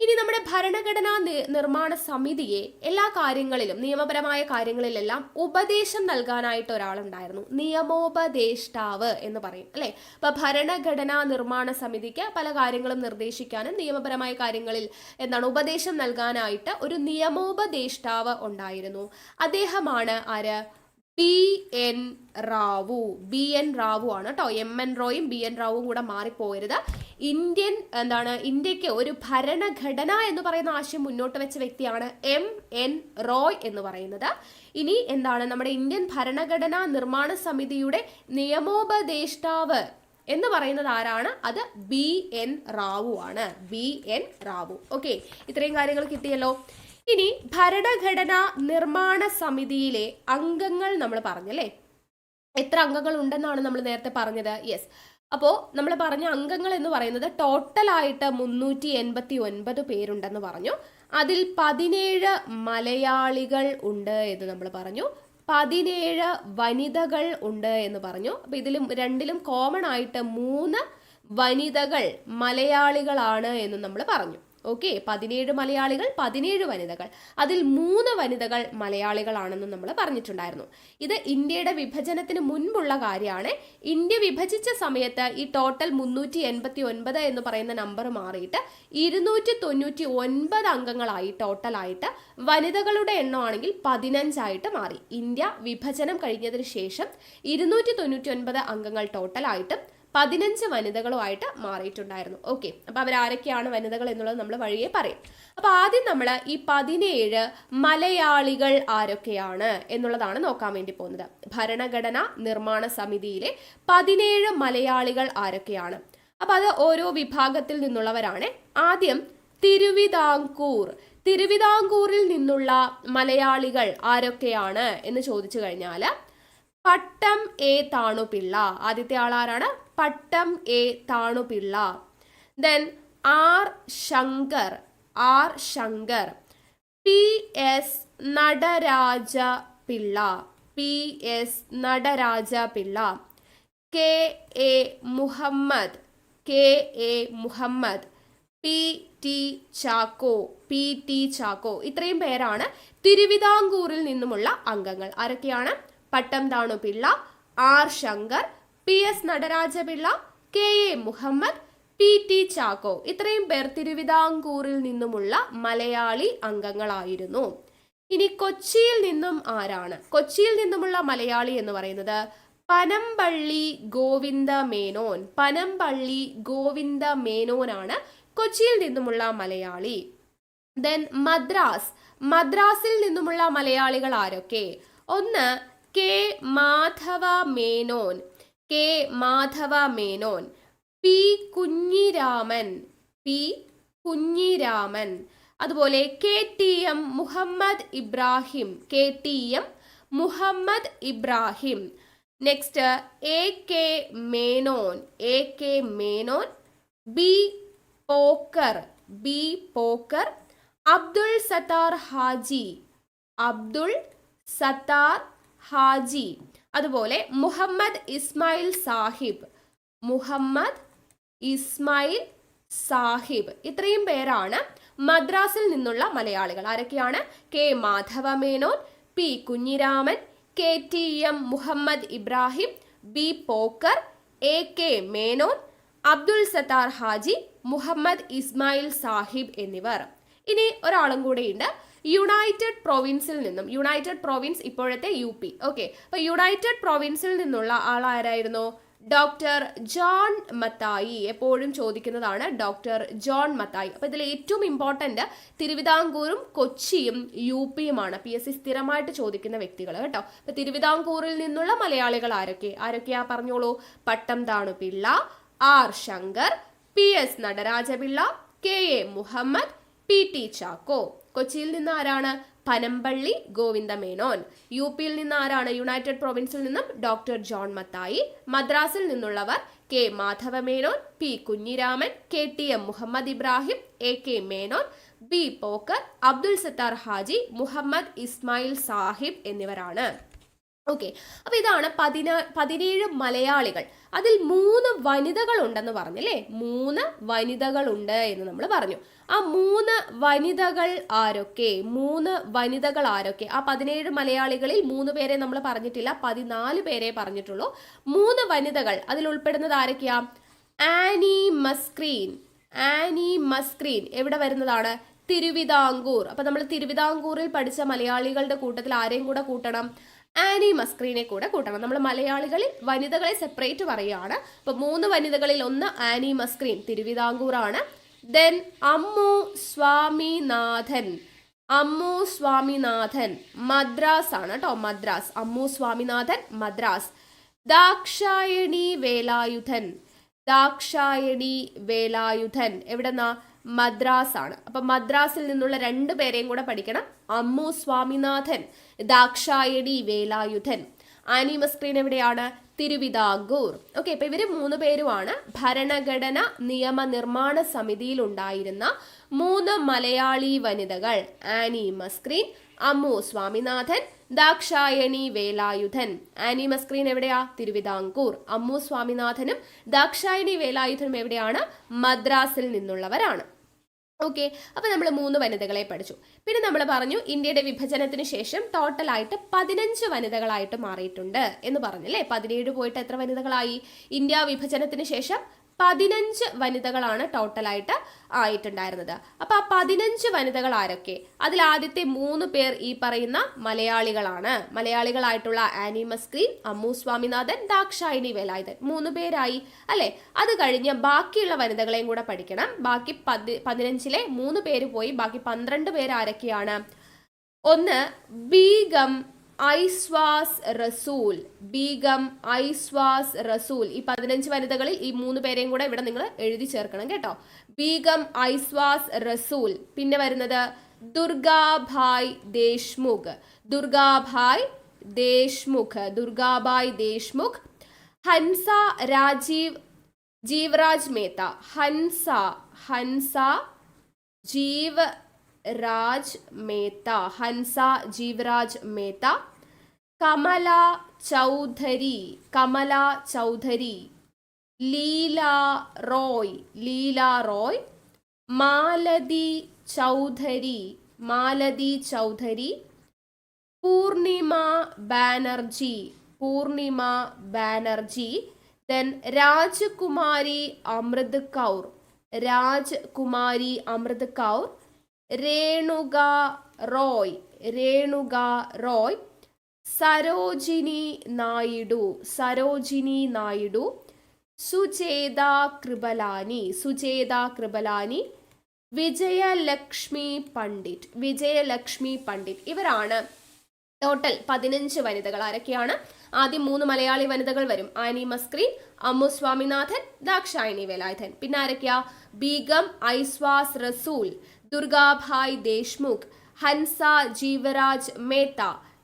ഇനി നമ്മുടെ ഭരണഘടനാ നിർമ്മാണ സമിതിയെ എല്ലാ കാര്യങ്ങളിലും, നിയമപരമായ കാര്യങ്ങളിലെല്ലാം ഉപദേശം നൽകാനായിട്ട് ഒരാളുണ്ടായിരുന്നു. നിയമോപദേഷ്ടാവ് എന്ന് പറയും അല്ലെ. അപ്പൊ ഭരണഘടനാ നിർമ്മാണ സമിതിക്ക് പല കാര്യങ്ങളും നിർദ്ദേശിക്കാനും നിയമപരമായ കാര്യങ്ങളിൽ ഉപദേശം നൽകാനായിട്ട് ഒരു നിയമോപദേഷ്ടാവ് ഉണ്ടായിരുന്നു. അദ്ദേഹമാണ് ആര്? BN റാവു. BN റാവു ആണ് കേട്ടോ. MN റോയും BN റാവുവും കൂടെ മാറിപ്പോകരുത്. ഇന്ത്യക്ക് ഒരു ഭരണഘടന എന്ന് പറയുന്ന ആശയം മുന്നോട്ട് വെച്ച വ്യക്തിയാണ് MN റോയ് എന്ന് പറയുന്നത്. ഇനി നമ്മുടെ ഇന്ത്യൻ ഭരണഘടനാ നിർമ്മാണ സമിതിയുടെ നിയമോപദേഷ്ടാവ് എന്ന് പറയുന്നത് ആരാണ്? അത് BN റാവു ആണ്. BN റാവു. ഓക്കെ, ഇത്രയും കാര്യങ്ങൾ കിട്ടിയല്ലോ. ഇനി ഭരണഘടനാ നിർമ്മാണ സമിതിയിലെ അംഗങ്ങൾ നമ്മൾ പറഞ്ഞല്ലേ, എത്ര അംഗങ്ങൾ ഉണ്ടെന്നാണ് നമ്മൾ നേരത്തെ പറഞ്ഞത്. യെസ്, അപ്പോൾ നമ്മൾ പറഞ്ഞ അംഗങ്ങൾ എന്ന് പറയുന്നത് ടോട്ടലായിട്ട് 389 പേരുണ്ടെന്ന് പറഞ്ഞു. അതിൽ 17 മലയാളികൾ ഉണ്ട് എന്ന് നമ്മൾ പറഞ്ഞു. 17 വനിതകൾ ഉണ്ട് എന്ന് പറഞ്ഞു. അപ്പൊ ഇതിലും രണ്ടിലും കോമൺ ആയിട്ട് 3 വനിതകൾ മലയാളികളാണ് എന്ന് നമ്മൾ പറഞ്ഞു. ഓക്കെ, 17 മലയാളികൾ, 17 വനിതകൾ. അതിൽ 3 വനിതകൾ മലയാളികളാണെന്ന് നമ്മൾ പറഞ്ഞിട്ടുണ്ടായിരുന്നു. ഇത് ഇന്ത്യയുടെ വിഭജനത്തിന് മുൻപുള്ള കാര്യമാണ്. ഇന്ത്യ വിഭജിച്ച സമയത്ത് ഈ ടോട്ടൽ 389 എന്ന് പറയുന്ന നമ്പർ മാറിയിട്ട് 299 അംഗങ്ങളായി ടോട്ടലായിട്ട്. വനിതകളുടെ എണ്ണമാണെങ്കിൽ 15 ആയിട്ട് മാറി. ഇന്ത്യ വിഭജനം കഴിഞ്ഞതിന് ശേഷം 299 അംഗങ്ങൾ ടോട്ടലായിട്ടും 15 വനിതകളുമായിട്ട് മാറിയിട്ടുണ്ടായിരുന്നു. ഓക്കെ, അപ്പൊ അവരാരൊക്കെയാണ് വനിതകൾ എന്നുള്ളത് നമ്മൾ വഴിയെ പറയും. അപ്പൊ ആദ്യം നമ്മൾ ഈ 17 മലയാളികൾ ആരൊക്കെയാണ് എന്നുള്ളതാണ് നോക്കാൻ വേണ്ടി പോകുന്നത്. ഭരണഘടനാ നിർമ്മാണ സമിതിയിലെ 17 മലയാളികൾ ആരൊക്കെയാണ്? അപ്പൊ അത് ഓരോ വിഭാഗത്തിൽ നിന്നുള്ളവരാണ്. ആദ്യം തിരുവിതാംകൂറിൽ നിന്നുള്ള മലയാളികൾ ആരൊക്കെയാണ് എന്ന് ചോദിച്ചു കഴിഞ്ഞാൽ പട്ടം A താണുപിള്ള. ആദ്യത്തെ ആളാരാണ്? Pattom A Thanu Pillai. Then R Shankar. R Shankar, P S Nataraja Pillai, P S Nataraja Pillai, K A Muhammad, K A Muhammad, P T Chacko, P T Chacko. ഇത്രയും പേരാണ് തിരുവിതാംകൂറിൽ നിന്നുമുള്ള അംഗങ്ങൾ. ആരൊക്കെയാണ്? Pattom Thanu Pillai, R Shankar, P S Nataraja Pillai, K A Muhammad, P T Chacko. ഇത്രയും പേർ തിരുവിതാംകൂറിൽ നിന്നുമുള്ള മലയാളി അംഗങ്ങളായിരുന്നു. ഇനി കൊച്ചിയിൽ നിന്നും ആരാണ്? കൊച്ചിയിൽ നിന്നുമുള്ള മലയാളി എന്ന് പറയുന്നത് പനമ്പള്ളി ഗോവിന്ദ മേനോൻ. പനമ്പള്ളി ഗോവിന്ദ മേനോനാണ് കൊച്ചിയിൽ നിന്നുമുള്ള മലയാളി. ദെൻ മദ്രാസ്. മദ്രാസിൽ നിന്നുമുള്ള മലയാളികൾ ആരൊക്കെ? ഒന്ന് K Madhava Menon, K Madhava Menon, P Kunhiraman, P Kunhiraman. അതുപോലെ K T M Muhammad Ibrahim, K T M Muhammad Ibrahim. Next A K Menon, A K Menon, B Pocker, B Pocker, Abdul Sattar Haji, Abdul Sattar Haji. അതുപോലെ മുഹമ്മദ് ഇസ്മായിൽ സാഹിബ്, മുഹമ്മദ് ഇസ്മായിൽ സാഹിബ്. ഇത്രയും പേരാണ് മദ്രാസിൽ നിന്നുള്ള മലയാളികൾ. ആരൊക്കെയാണ്? K Madhava Menon, P Kunhiraman, K T M Muhammad Ibrahim, B Pocker, A K Menon, Abdul Sattar Haji, Muhammad Ismail Sahib എന്നിവർ. ഇനി ഒരാളും കൂടെയുണ്ട് യുണൈറ്റഡ് പ്രൊവിൻസിൽ നിന്നും. യുണൈറ്റഡ് പ്രൊവിൻസ് ഇപ്പോഴത്തെ യു പി. ഓക്കെ, അപ്പൊ യുണൈറ്റഡ് പ്രൊവിൻസിൽ നിന്നുള്ള ആളാരായിരുന്നു? Doctor John Mathai. എപ്പോഴും ചോദിക്കുന്നതാണ് ഡോക്ടർ ജോൺ മത്തായി. അപ്പൊ ഇതിൽ ഏറ്റവും ഇമ്പോർട്ടന്റ് തിരുവിതാംകൂറും കൊച്ചിയും യു പിയുമാണ്. PSC സ്ഥിരമായിട്ട് ചോദിക്കുന്ന വ്യക്തികൾ കേട്ടോ. അപ്പൊ തിരുവിതാംകൂറിൽ നിന്നുള്ള മലയാളികൾ ആരൊക്കെയാ പറഞ്ഞോളൂ? Pattom Thanu Pillai, R Shankar, P S Nataraja Pillai, K A Muhammad, P T Chacko. കൊച്ചിയിൽ നിന്ന് ആരാണ്? പനമ്പള്ളി ഗോവിന്ദ മേനോൻ. യു പിയിൽ നിന്ന് ആരാണ്? യുണൈറ്റഡ് പ്രൊവിൻസിൽ നിന്നും ഡോക്ടർ ജോൺ മത്തായി. മദ്രാസിൽ നിന്നുള്ളവർ K Madhava Menon, P Kunhiraman, K T M Muhammad Ibrahim, A K Menon, B Pocker, Abdul Sattar Haji, Muhammad Ismail Sahib എന്നിവരാണ്. ഓക്കെ, അപ്പൊ ഇതാണ് 17 മലയാളികൾ. അതിൽ 3 വനിതകൾ ഉണ്ടെന്ന് പറഞ്ഞല്ലേ? 3 വനിതകളുണ്ട് എന്ന് നമ്മൾ പറഞ്ഞു. ആ 3 വനിതകൾ ആരൊക്കെ? 3 വനിതകൾ ആരൊക്കെ? ആ 17 മലയാളികളിൽ 3 പേരെ നമ്മൾ പറഞ്ഞിട്ടില്ല, 14 പേരെ പറഞ്ഞിട്ടുള്ളൂ. 3 വനിതകൾ അതിൽ ഉൾപ്പെടുന്നത് ആരൊക്കെയാ? ആനി മസ്ക്രീൻ. ആനി മസ്ക്രീൻ എവിടെ വരുന്നതാണ്? തിരുവിതാംകൂർ. അപ്പൊ നമ്മൾ തിരുവിതാംകൂറിൽ പഠിച്ച മലയാളികളുടെ കൂട്ടത്തിൽ ആരെയും കൂടെ കൂട്ടണം? ആനി മസ്ക്രീനെ കൂടെ കൂട്ടണം. നമ്മൾ മലയാളികളിൽ വനിതകളെ സെപ്പറേറ്റ് പറയുകയാണ്. അപ്പൊ 3 വനിതകളിൽ ഒന്ന് ആനി മസ്ക്രീൻ, തിരുവിതാംകൂർ ആണ്. ദെൻ അമ്മു സ്വാമിനാഥൻ, അമ്മു സ്വാമിനാഥൻ മദ്രാസ് ആണ് കേട്ടോ. മദ്രാസ്. അമ്മു സ്വാമിനാഥൻ മദ്രാസ്. ദാക്ഷായണി വേലായുധൻ, ദാക്ഷായണി വേലായുധൻ എവിടെന്നാ? മദ്രാസ് ആണ്. അപ്പൊ മദ്രാസിൽ നിന്നുള്ള 2 പേരെയും കൂടെ പഠിക്കണം. അമ്മു സ്വാമിനാഥൻ, ദാക്ഷായണി വേലായുധൻ. ആനി മസ്ക്രീൻ എവിടെയാണ്? തിരുവിതാംകൂർ. ഓക്കെ, അപ്പൊ ഇവര് 3 പേരുമാണ് ഭരണഘടന നിയമനിർമ്മാണ സമിതിയിൽ ഉണ്ടായിരുന്ന 3 മലയാളി വനിതകൾ. ആനി മസ്ക്രീൻ, അമ്മു സ്വാമിനാഥൻ, ദാക്ഷായണി വേലായുധൻ. ആനി മസ്ക്രീൻ എവിടെയാ? തിരുവിതാംകൂർ. അമ്മു സ്വാമിനാഥനും ദാക്ഷായണി വേലായുധനും എവിടെയാണ്? മദ്രാസിൽ നിന്നുള്ളവരാണ്. ഓക്കെ, അപ്പൊ നമ്മൾ 3 വനിതകളെ പഠിച്ചു. പിന്നെ നമ്മൾ പറഞ്ഞു ഇന്ത്യയുടെ വിഭജനത്തിന് ശേഷം ടോട്ടലായിട്ട് 15 വനിതകളായിട്ട് മാറിയിട്ടുണ്ട് എന്ന് പറഞ്ഞല്ലേ? 17 പോയിട്ട് എത്ര വനിതകളായി? ഇന്ത്യ വിഭജനത്തിന് ശേഷം 15 വനിതകളാണ് ടോട്ടലായിട്ട് ആയിട്ടുണ്ടായിരുന്നത്. അപ്പൊ ആ 15 വനിതകൾ ആരൊക്കെ? അതിൽ ആദ്യത്തെ 3 പേർ ഈ പറയുന്ന മലയാളികളാണ്. മലയാളികളായിട്ടുള്ള ആനി മസ്ക്രീൻ, അമ്മു സ്വാമിനാഥൻ, ദാക്ഷായണി വേലായുധൻ 3 പേരായി അല്ലെ? അത് കഴിഞ്ഞ് ബാക്കിയുള്ള വനിതകളെയും കൂടെ പഠിക്കണം. ബാക്കി 15-ലെ 3 പേര് പോയി. ബാക്കി 12 പേര് ആരൊക്കെയാണ്? ഒന്ന് ബീഗം ഐസ്വാസ് റസൂൽ, ബീഗം ഐസ്വാസ് റസൂൽ. ഈ 15 വനിതകളിൽ ഈ 3 പേരെയും കൂടെ ഇവിടെ നിങ്ങൾ എഴുതി ചേർക്കണം കേട്ടോ. ബീഗം ഐസ്വാസ് റസൂൽ. പിന്നെ വരുന്നത് ദുർഗാഭായ് ദേശ്മുഖ്, ദുർഗാഭായ് ദേശ്മുഖ്, ദുർഗാഭായ് ദേശ്മുഖ്. ഹൻസ രാജീവ് ജീവരാജ് മേത്ത, ഹൻസ ജീവരാജ് മേത്ത, ഹൻസ ജീവരാജ് മേത്ത. കമല ചൗധരി, കമല ചൗധരി. ലീല റോയ്, ലീല റോയ്. മാലതി ചൗധരി, മാലതി ചൗധരി. പൂർണിമ ബാനർജി, പൂർണിമ ബാനർജി. ദെൻ രാജകുമാരി അമൃത് കൗർ, രാജകുമാരി അമൃത് കൗർ. രേണുക റോയ്, രേണുക റോയ്. സരോജിനി നായിഡു, സരോജിനി നായിഡു. സുചേത കൃപലാനി, സുചേത കൃപലാനി. വിജയലക്ഷ്മി പണ്ഡിറ്റ്, വിജയലക്ഷ്മി പണ്ഡിറ്റ്. ഇവരാണ് ടോട്ടൽ 15 വനിതകൾ. ആരൊക്കെയാണ്? ആദ്യം 3 മലയാളി വനിതകൾ വരും. ആനി മസ്ക്രീൻ, അമ്മു സ്വാമിനാഥൻ, ദാക്ഷായണി വേലായുധൻ. പിന്നെ ആരൊക്കെയാ? ബീഗം ഐസ്വാസ് റസൂൽ, ദുർഗാഭായ് ദേശ്മുഖ്, ഹൻസ ജീവരാജ് മേത്ത,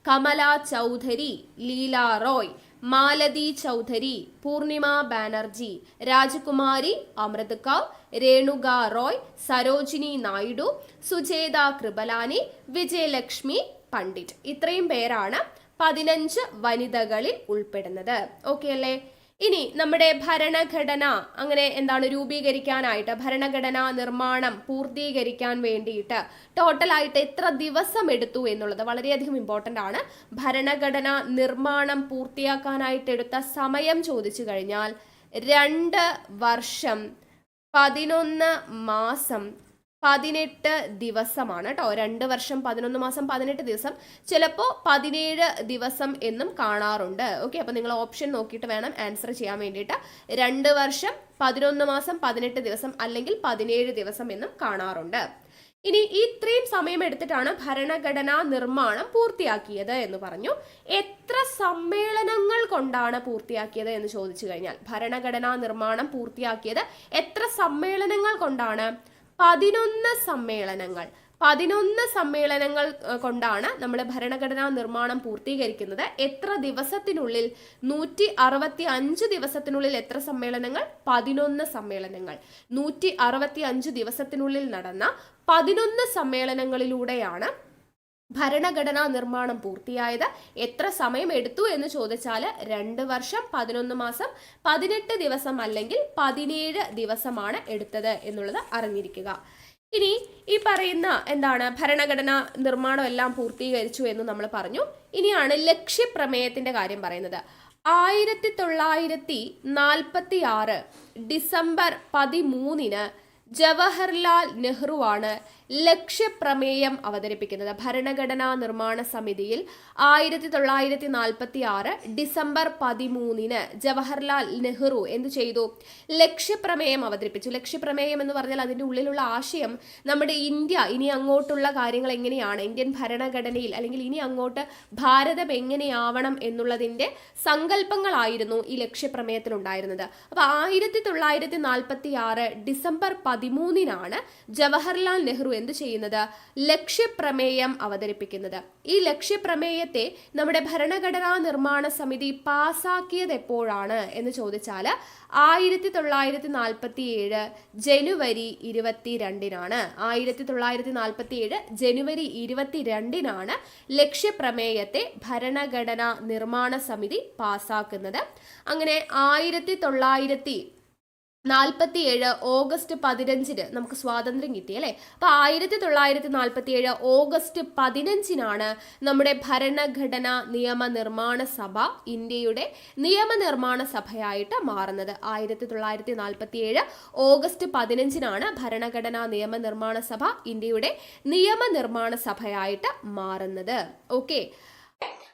കമല ചൗധരി, ലീല റോയ്, മാലതി ചൗധരി, പൂർണിമ ബാനർജി, രാജകുമാരി അമൃത് കൗർ, രേണുക റോയ്, സരോജിനി നായിഡു, സുചേത കൃപലാനി, വിജയലക്ഷ്മി പണ്ഡിറ്റ്. ഇത്രയും പേരാണ് 15 വനിതകളിൽ ഉൾപ്പെടുന്നത്. ഓക്കെ അല്ലേ? ഇനി നമ്മുടെ ഭരണഘടന അങ്ങനെ എന്താണ് രൂപീകരിക്കാനായിട്ട്, ഭരണഘടനാ നിർമ്മാണം പൂർത്തീകരിക്കാൻ വേണ്ടിയിട്ട് ടോട്ടലായിട്ട് എത്ര ദിവസം എടുത്തു എന്നുള്ളത് വളരെയധികം ഇമ്പോർട്ടൻ്റ് ആണ്. ഭരണഘടനാ നിർമ്മാണം പൂർത്തിയാക്കാനായിട്ട് എടുത്ത സമയം ചോദിച്ചു കഴിഞ്ഞാൽ 2 വർഷം 11 മാസം 18 ദിവസമാണ് കേട്ടോ. 2 വർഷം 11 മാസം 18 ദിവസം, ചിലപ്പോൾ 17 ദിവസം എന്നും കാണാറുണ്ട്. ഓക്കെ, അപ്പോൾ നിങ്ങൾ ഓപ്ഷൻ നോക്കിയിട്ട് വേണം ആൻസർ ചെയ്യാൻ വേണ്ടിയിട്ട്. 2 വർഷം 11 മാസം 18 ദിവസം അല്ലെങ്കിൽ 17 ദിവസം എന്നും കാണാറുണ്ട്. ഇനി ഇത്രയും സമയം എടുത്തിട്ടാണ് ഭരണഘടനാ നിർമ്മാണം പൂർത്തിയാക്കിയത് എന്ന് പറഞ്ഞു. എത്ര സമ്മേളനങ്ങൾ കൊണ്ടാണ് പൂർത്തിയാക്കിയത് എന്ന് ചോദിച്ചു കഴിഞ്ഞാൽ, ഭരണഘടനാ നിർമ്മാണം പൂർത്തിയാക്കിയത് എത്ര സമ്മേളനങ്ങൾ കൊണ്ടാണ്? 11 സമ്മേളനങ്ങൾ. 11 സമ്മേളനങ്ങൾ കൊണ്ടാണ് നമ്മൾ ഭരണഘടനാ നിർമ്മാണം പൂർത്തീകരിക്കുന്നത്. എത്ര ദിവസത്തിനുള്ളിൽ? 165 ദിവസത്തിനുള്ളിൽ. എത്ര സമ്മേളനങ്ങൾ? 11 സമ്മേളനങ്ങൾ. 165 ദിവസത്തിനുള്ളിൽ നടന്ന 11 സമ്മേളനങ്ങളിലൂടെയാണ് ഭരണഘടനാ നിർമ്മാണം പൂർത്തിയായത്. എത്ര സമയം എടുത്തു എന്ന് ചോദിച്ചാൽ 2 വർഷം 11 മാസം 18 ദിവസം അല്ലെങ്കിൽ 17 ദിവസമാണ് എടുത്തത് എന്നുള്ളത് അറിഞ്ഞിരിക്കുക. ഇനി ഈ പറയുന്ന എന്താണ് ഭരണഘടനാ നിർമ്മാണം എല്ലാം പൂർത്തീകരിച്ചു എന്ന് നമ്മൾ പറഞ്ഞു. ഇനിയാണ് ലക്ഷ്യപ്രമേയത്തിന്റെ കാര്യം പറയുന്നത്. 1946 ഡിസംബർ 13 ജവഹർലാൽ നെഹ്റുവാണ് ലക്ഷ്യപ്രമേയം അവതരിപ്പിക്കുന്നത്. ഭരണഘടനാ നിർമ്മാണ സമിതിയിൽ 1946 ഡിസംബർ 13 ജവഹർലാൽ നെഹ്റു എന്ത് ചെയ്തു? ലക്ഷ്യപ്രമേയം അവതരിപ്പിച്ചു. ലക്ഷ്യപ്രമേയം എന്ന് പറഞ്ഞാൽ അതിൻ്റെ ഉള്ളിലുള്ള ആശയം നമ്മുടെ ഇന്ത്യ ഇനി അങ്ങോട്ടുള്ള കാര്യങ്ങൾ എങ്ങനെയാണ്, ഇന്ത്യൻ ഭരണഘടനയിൽ അല്ലെങ്കിൽ ഇനി അങ്ങോട്ട് ഭാരതം എങ്ങനെയാവണം എന്നുള്ളതിൻ്റെ സങ്കല്പങ്ങളായിരുന്നു ഈ ലക്ഷ്യപ്രമേയത്തിൽ ഉണ്ടായിരുന്നത്. അപ്പോൾ 1946 ഡിസംബർ 13 ജവഹർലാൽ നെഹ്റു എന്ത് ചെയ്യുന്നത്? ലക്ഷ്യപ്രമേയം അവതരിപ്പിക്കുന്നത്. ഈ ലക്ഷ്യപ്രമേയത്തെ നമ്മുടെ ഭരണഘടനാ നിർമ്മാണ സമിതി പാസാക്കിയത് എപ്പോഴാണ് എന്ന് ചോദിച്ചാൽ 1947 ജനുവരി 22 1947 ജനുവരി 22 ലക്ഷ്യപ്രമേയത്തെ ഭരണഘടനാ നിർമ്മാണ സമിതി പാസാക്കുന്നത്. അങ്ങനെ 1947 ഓഗസ്റ്റ് 15 നമുക്ക് സ്വാതന്ത്ര്യം കിട്ടി അല്ലേ? അപ്പോൾ 1947 ഓഗസ്റ്റ് 15 നമ്മുടെ ഭരണഘടനാ നിയമനിർമ്മാണ സഭ ഇന്ത്യയുടെ നിയമനിർമ്മാണ സഭയായിട്ട് മാറുന്നത്. 1947 ഓഗസ്റ്റ് 15 ഭരണഘടനാ നിയമനിർമ്മാണ സഭ ഇന്ത്യയുടെ നിയമനിർമ്മാണ സഭയായിട്ട് മാറുന്നത്. ഓക്കെ,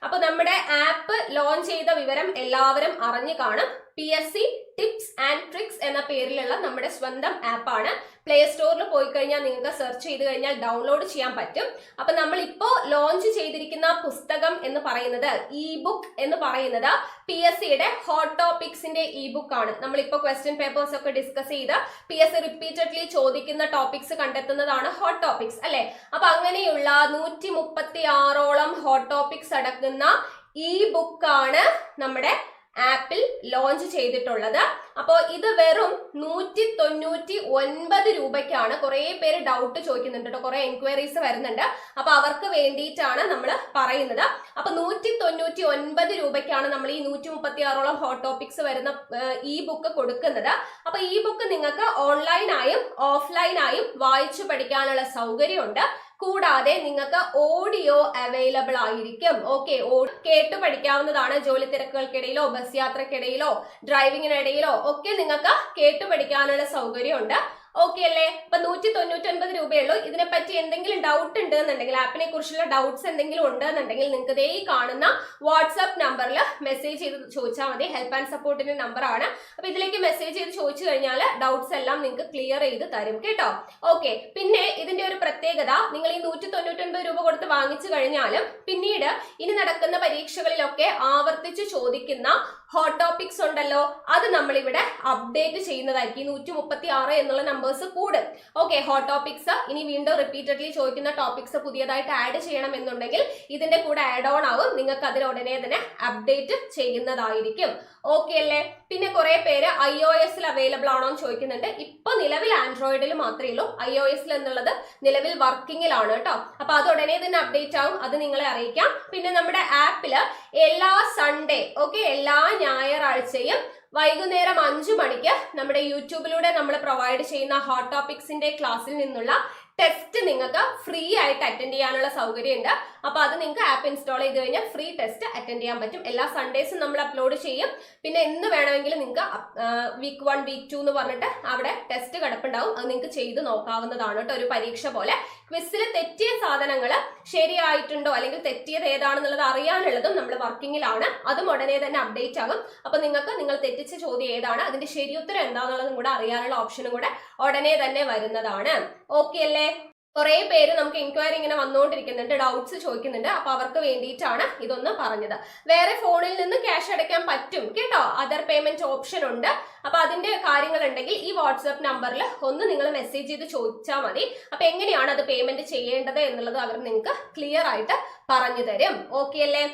അപ്പൊ നമ്മുടെ ആപ്പ് ലോഞ്ച് ചെയ്ത വിവരം എല്ലാവരും അറിഞ്ഞു കാണും. PSC ടിപ്സ് ആൻഡ് ട്രിക്സ് എന്ന പേരിലുള്ള നമ്മുടെ സ്വന്തം ആപ്പാണ്. പ്ലേ സ്റ്റോറിൽ പോയി കഴിഞ്ഞാൽ നിങ്ങൾക്ക് സെർച്ച് ചെയ്ത് കഴിഞ്ഞാൽ ഡൗൺലോഡ് ചെയ്യാൻ പറ്റും. അപ്പൊ നമ്മൾ ഇപ്പോ ലോഞ്ച് ചെയ്തിരിക്കുന്ന പുസ്തകം എന്ന് പറയുന്നത് ബുക്ക് എന്ന് പറയുന്നത് PSCയുടെ ഹോട്ട് ടോപ്പിക്സിന്റെ ബുക്ക് ആണ്. നമ്മളിപ്പോ ക്വസ്റ്റ്യൻ പേപ്പേഴ്സ് ഒക്കെ ഡിസ്കസ് ചെയ്ത് PSC റിപ്പീറ്റഡ്ലി ചോദിക്കുന്ന ടോപ്പിക്സ് കണ്ടെത്തുന്നതാണ് ഹോട്ട് ടോപ്പിക്സ് അല്ലെ? അപ്പൊ അങ്ങനെയുള്ള 136ഓളം ഹോട്ട് ടോപ്പിക്സ് അടങ്ങുന്ന ബുക്കാണ് നമ്മുടെ ആപ്പിൽ ലോഞ്ച് ചെയ്തിട്ടുള്ളത്. അപ്പോൾ ഇത് വെറും 199 രൂപയ്ക്കാണ്. കുറെ പേര് ഡൗട്ട് ചോദിക്കുന്നുണ്ട് കേട്ടോ, കുറെ എൻക്വയറീസ് വരുന്നുണ്ട്. അപ്പൊ അവർക്ക് വേണ്ടിയിട്ടാണ് നമ്മൾ പറയുന്നത്. അപ്പൊ 199 രൂപയ്ക്കാണ് നമ്മൾ ഈ 136ഓളം ഹോട്ട് ടോപ്പിക്സ് വരുന്ന ഈ ബുക്ക് കൊടുക്കുന്നത്. അപ്പൊ ഈ ബുക്ക് നിങ്ങൾക്ക് ഓൺലൈനായും ഓഫ്ലൈനായും വായിച്ചു പഠിക്കാനുള്ള സൗകര്യമുണ്ട്. കൂടാതെ നിങ്ങൾക്ക് ഓഡിയോ അവൈലബിൾ ആയിരിക്കും. ഓക്കെ, കേട്ടു പഠിക്കാവുന്നതാണ്. ജോലി തിരക്കുകൾക്കിടയിലോ ബസ് യാത്രക്കിടയിലോ ഡ്രൈവിങ്ങിനിടയിലോ ഒക്കെ നിങ്ങൾക്ക് കേട്ടു പഠിക്കാനുള്ള സൗകര്യമുണ്ട്. ഓക്കെ അല്ലേ? അപ്പൊ 199 രൂപയുള്ളൂ. ഇതിനെപ്പറ്റി എന്തെങ്കിലും ഡൗട്ട് ഉണ്ട് എന്നുണ്ടെങ്കിൽ, ആപ്പിനെ കുറിച്ചുള്ള ഡൗട്ട്സ് എന്തെങ്കിലും ഉണ്ട് എന്നുണ്ടെങ്കിൽ നിങ്ങൾക്ക് ദേ ഈ കാണുന്ന വാട്സ്ആപ്പ് നമ്പറിൽ മെസ്സേജ് ചെയ്ത് ചോദിച്ചാൽ മതി. ഹെൽപ്പ് ആൻഡ് സപ്പോർട്ടിന്റെ നമ്പർ ആണ്. അപ്പൊ ഇതിലേക്ക് മെസ്സേജ് ചെയ്ത് ചോദിച്ചു കഴിഞ്ഞാൽ ഡൗട്ട്സ് എല്ലാം നിങ്ങൾക്ക് ക്ലിയർ ചെയ്ത് തരും കേട്ടോ. ഓക്കെ, പിന്നെ ഇതിന്റെ ഒരു പ്രത്യേകത, നിങ്ങൾ ഈ 199 രൂപ കൊടുത്ത് വാങ്ങിച്ചു കഴിഞ്ഞാലും പിന്നീട് ഇനി നടക്കുന്ന പരീക്ഷകളിലൊക്കെ ആവർത്തിച്ച് ചോദിക്കുന്ന ഹോട്ട് ടോപ്പിക്സ് ഉണ്ടല്ലോ, അത് നമ്മളിവിടെ അപ്ഡേറ്റ് ചെയ്യുന്നതായിരിക്കും. ഈ 136 എന്നുള്ള നമ്പേഴ്സ് കൂടും. ഓക്കെ, ഹോട്ട് ടോപ്പിക്സ് ഇനി വീണ്ടും റിപ്പീറ്റഡ്ലി ചോദിക്കുന്ന ടോപ്പിക്സ് പുതിയതായിട്ട് ആഡ് ചെയ്യണം എന്നുണ്ടെങ്കിൽ ഇതിന്റെ കൂടെ ആഡ് ഓൺ ആവും. നിങ്ങൾക്ക് അതിന് ഉടനെ തന്നെ അപ്ഡേറ്റ് ചെയ്യുന്നതായിരിക്കും. ഓക്കെ അല്ലേ? പിന്നെ കുറെ പേര് iOS അവൈലബിൾ ആണോ എന്ന് ചോദിക്കുന്നുണ്ട്. ഇപ്പൊ നിലവിൽ ആൻഡ്രോയിഡിൽ മാത്രമേ ഉള്ളൂ. iOS എന്നുള്ളത് നിലവിൽ വർക്കിങ്ങിലാണ് കേട്ടോ. അപ്പൊ അത് ഉടനെ തന്നെ അപ്ഡേറ്റ് ആവും, അത് നിങ്ങളെ അറിയിക്കാം. പിന്നെ നമ്മുടെ ആപ്പില് എല്ലാ സൺഡേ, ഓക്കെ, എല്ലാ ഞായറാഴ്ചയും വൈകുന്നേരം 5 മണിക്ക് നമ്മുടെ യൂട്യൂബിലൂടെ നമ്മൾ പ്രൊവൈഡ് ചെയ്യുന്ന ഹോട്ട് ടോപ്പിക്സിന്റെ ക്ലാസ്സിൽ നിന്നുള്ള ടെസ്റ്റ് നിങ്ങൾക്ക് ഫ്രീ ആയിട്ട് അറ്റൻഡ് ചെയ്യാനുള്ള സൗകര്യമുണ്ട്. അപ്പൊ അത് നിങ്ങൾക്ക് ആപ്പ് ഇൻസ്റ്റാൾ ചെയ്ത് കഴിഞ്ഞാൽ ഫ്രീ ടെസ്റ്റ് അറ്റൻഡ് ചെയ്യാൻ പറ്റും. എല്ലാ സൺഡേസും നമ്മൾ അപ്ലോഡ് ചെയ്യും. പിന്നെ എന്ന് വേണമെങ്കിലും നിങ്ങൾക്ക് week 1 week 2 എന്ന് പറഞ്ഞിട്ട് അവിടെ ടെസ്റ്റ് കിടപ്പുണ്ടാവും. അത് നിങ്ങൾക്ക് ചെയ്ത് നോക്കാവുന്നതാണ് കേട്ടോ. ഒരു പരീക്ഷ പോലെ ക്വിസിൽ തെറ്റിയ സാധനങ്ങൾ ശരിയായിട്ടുണ്ടോ അല്ലെങ്കിൽ തെറ്റിയത് ഏതാണെന്നുള്ളത് അറിയാനുള്ളതും നമ്മൾ വർക്കിങ്ങിലാണ്. അതും ഉടനെ തന്നെ അപ്ഡേറ്റ് ആകും. അപ്പൊ നിങ്ങൾക്ക് നിങ്ങൾ തെറ്റിച്ച ചോദ്യം ഏതാണ്, അതിന്റെ ശരിയുത്തരം എന്താണെന്നുള്ളതും കൂടെ അറിയാനുള്ള ഓപ്ഷനും കൂടെ ഉടനെ തന്നെ വരുന്നതാണ്. ഓക്കെ അല്ലേ? കുറെ പേര് നമുക്ക് എൻക്വയറി ഇങ്ങനെ വന്നുകൊണ്ടിരിക്കുന്നുണ്ട്, ഡൗട്ട്സ് ചോദിക്കുന്നുണ്ട്. അപ്പൊ അവർക്ക് വേണ്ടിയിട്ടാണ് ഇതൊന്ന് പറഞ്ഞത്. വേറെ ഫോണിൽ നിന്ന് ക്യാഷ് അടയ്ക്കാൻ പറ്റും കേട്ടോ. അതർ പേയ്മെന്റ് ഓപ്ഷൻ ഉണ്ട്. അപ്പൊ അതിന്റെ കാര്യങ്ങൾ ഉണ്ടെങ്കിൽ ഈ വാട്സ്ആപ്പ് നമ്പറിൽ ഒന്ന് നിങ്ങൾ മെസ്സേജ് ചെയ്ത് ചോദിച്ചാൽ മതി. അപ്പൊ എങ്ങനെയാണ് അത് പേയ്മെന്റ് ചെയ്യേണ്ടത് എന്നുള്ളത് അവർ നിങ്ങൾക്ക് ക്ലിയർ ആയിട്ട് പറഞ്ഞു തരും. ഓക്കെ അല്ലേ?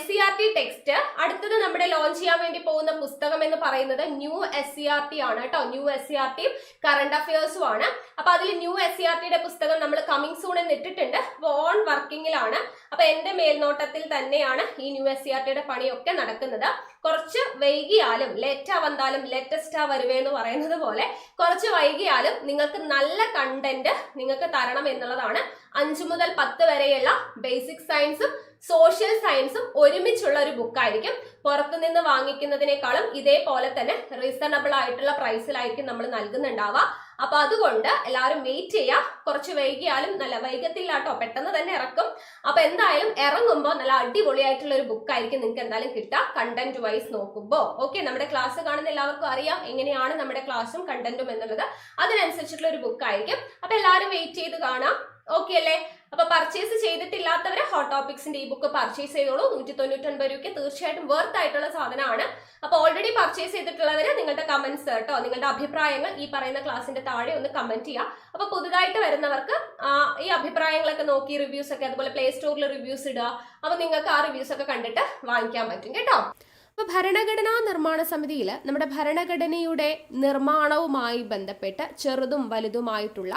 SCERT ടെക്സ്റ്റ് അടുത്തത് നമ്മുടെ ലോഞ്ച് ചെയ്യാൻ വേണ്ടി പോകുന്ന പുസ്തകം എന്ന് പറയുന്നത് ന്യൂ SCERT ആണ് കേട്ടോ. ന്യൂ SCERT കറണ്ട് അഫയേഴ്സും ആണ്. അപ്പൊ അതിൽ ന്യൂ SCERTയുടെ പുസ്തകം നമ്മൾ കമ്മിങ് സൂൺ എന്ന് ഇട്ടിട്ടുണ്ട്. ഓൺ വർക്കിങ്ങിലാണ്. അപ്പൊ എന്റെ മേൽനോട്ടത്തിൽ തന്നെയാണ് ഈ ന്യൂ SCERTയുടെ പണിയൊക്കെ നടക്കുന്നത്. കുറച്ച് വൈകിയാലും ലേറ്റാ വന്നാലും ലേറ്റസ്റ്റാ വരുവേ എന്ന് പറയുന്നത് പോലെ കുറച്ച് വൈകിയാലും നിങ്ങൾക്ക് നല്ല കണ്ടന്റ് നിങ്ങൾക്ക് തരണം എന്നുള്ളതാണ്. 5 മുതൽ 10 വരെയുള്ള ബേസിക് സയൻസും സോഷ്യൽ സയൻസും ഒരുമിച്ചുള്ള ഒരു ബുക്കായിരിക്കും. പുറത്തുനിന്ന് വാങ്ങിക്കുന്നതിനേക്കാളും ഇതേപോലെ തന്നെ റീസണബിൾ ആയിട്ടുള്ള പ്രൈസിലായിരിക്കും നമ്മൾ നൽകുന്നുണ്ടാവുക. അപ്പൊ അതുകൊണ്ട് എല്ലാവരും വെയിറ്റ് ചെയ്യുക. കുറച്ച് വൈകിയാലും നല്ല വൈകത്തില്ല കേട്ടോ, പെട്ടെന്ന് തന്നെ ഇറക്കും. അപ്പൊ എന്തായാലും ഇറങ്ങുമ്പോൾ നല്ല അടിപൊളിയായിട്ടുള്ള ഒരു ബുക്കായിരിക്കും നിങ്ങൾക്ക് എന്തായാലും കിട്ടുക കണ്ടന്റ് വൈസ് നോക്കുമ്പോൾ. ഓക്കെ, നമ്മുടെ ക്ലാസ് കാണുന്ന എല്ലാവർക്കും അറിയാം എങ്ങനെയാണ് നമ്മുടെ ക്ലാസ്സും കണ്ടന്റും എന്നുള്ളത്. അതിനനുസരിച്ചിട്ടുള്ള ഒരു ബുക്കായിരിക്കും. അപ്പൊ എല്ലാവരും വെയിറ്റ് ചെയ്ത് കാണാം. ഓക്കെ അല്ലേ? അപ്പൊ പർച്ചേസ് ചെയ്തിട്ടില്ലാത്തവരെ ഹോട്ട് ടോപ്പിക്സിന്റെ ഈ ബുക്ക് പർച്ചേസ് ചെയ്തോളൂ. 199 രൂപയ്ക്ക് തീർച്ചയായിട്ടും വർത്ത് ആയിട്ടുള്ള സാധനമാണ്. അപ്പൊ ഓൾറെഡി പർച്ചേസ് ചെയ്തിട്ടുള്ളവര് നിങ്ങളുടെ കമന്റ്സ് കേട്ടോ, നിങ്ങളുടെ അഭിപ്രായങ്ങൾ ഈ പറയുന്ന ക്ലാസിന്റെ താഴെ ഒന്ന് കമന്റ് ചെയ്യുക. അപ്പൊ പുതുതായിട്ട് വരുന്നവർക്ക് ഈ അഭിപ്രായങ്ങളൊക്കെ നോക്കി റിവ്യൂസ് ഒക്കെ, അതുപോലെ പ്ലേ സ്റ്റോറിൽ റിവ്യൂസ് ഇടുക. അപ്പൊ നിങ്ങൾക്ക് ആ റിവ്യൂസ് ഒക്കെ കണ്ടിട്ട് വാങ്ങിക്കാൻ പറ്റും കേട്ടോ. അപ്പൊ ഭരണഘടനാ നിർമ്മാണ സമിതിയിൽ നമ്മുടെ ഭരണഘടനയുടെ നിർമ്മാണവുമായി ബന്ധപ്പെട്ട് ചെറുതും വലുതുമായിട്ടുള്ള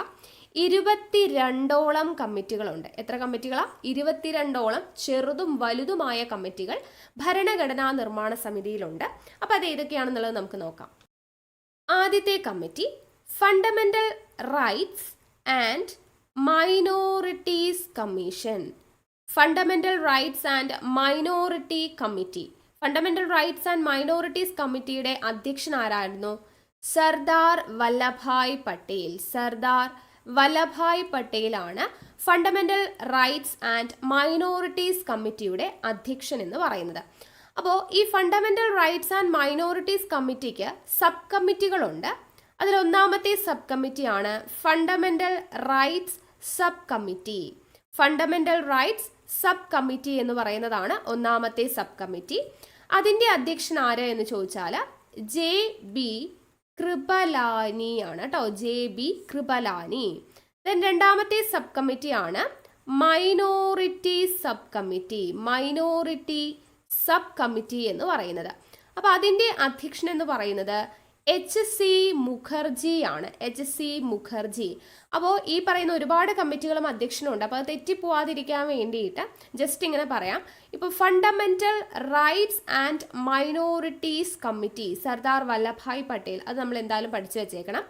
22ഓളം കമ്മിറ്റികളുണ്ട്. എത്ര കമ്മിറ്റികളാ? 22ഓളം ചെറുതും വലുതുമായ കമ്മിറ്റികൾ ഭരണഘടനാ നിർമ്മാണ സമിതിയിലുണ്ട്. അപ്പൊ അത് ഏതൊക്കെയാണെന്നുള്ളത് നമുക്ക് നോക്കാം. ആദ്യത്തെ committee fundamental rights and minorities commission. Fundamental rights and minority committee. Fundamental rights and minorities കമ്മിറ്റിയുടെ അധ്യക്ഷൻ ആരായിരുന്നു? സർദാർ വല്ലഭായ് പട്ടേൽ. സർദാർ വല്ലഭായ് പട്ടേലാണ് ഫണ്ടമെന്റൽ റൈറ്റ്സ് ആൻഡ് മൈനോറിറ്റീസ് കമ്മിറ്റിയുടെ അധ്യക്ഷൻ എന്ന് പറയുന്നത്. അപ്പോൾ ഈ ഫണ്ടമെന്റൽ റൈറ്റ്സ് ആൻഡ് മൈനോറിറ്റീസ് കമ്മിറ്റിക്ക് സബ് കമ്മിറ്റികളുണ്ട്. അതിൽ ഒന്നാമത്തെ സബ് കമ്മിറ്റിയാണ് fundamental rights sub committee. Fundamental rights sub committee എന്ന് പറയുന്നതാണ് ഒന്നാമത്തെ സബ് കമ്മിറ്റി. അതിൻ്റെ അധ്യക്ഷൻ ആര് എന്ന് ചോദിച്ചാൽ JB കൃപലാനി ആണ് കേട്ടോ. JB കൃപലാനി. ദെൻ രണ്ടാമത്തെ സബ് കമ്മിറ്റിയാണ് minority sub committee. Minority sub committee എന്ന് പറയുന്നത്. അപ്പോൾ അതിൻ്റെ അധ്യക്ഷൻ എന്ന് പറയുന്നത് HC മുഖർജിയാണ്. HC മുഖർജി. അപ്പോൾ ഈ പറയുന്ന ഒരുപാട് കമ്മിറ്റികളും അധ്യക്ഷനുണ്ട്. അപ്പോൾ അത് തെറ്റിപ്പോവാതിരിക്കാൻ വേണ്ടിയിട്ട് ജസ്റ്റ് ഇങ്ങനെ പറയാം. ഇപ്പോൾ fundamental rights and minorities committee, Sardar Vallabhbhai Patel, അത് നമ്മൾ എന്തായാലും പഠിച്ചു വെച്ചേക്കണം.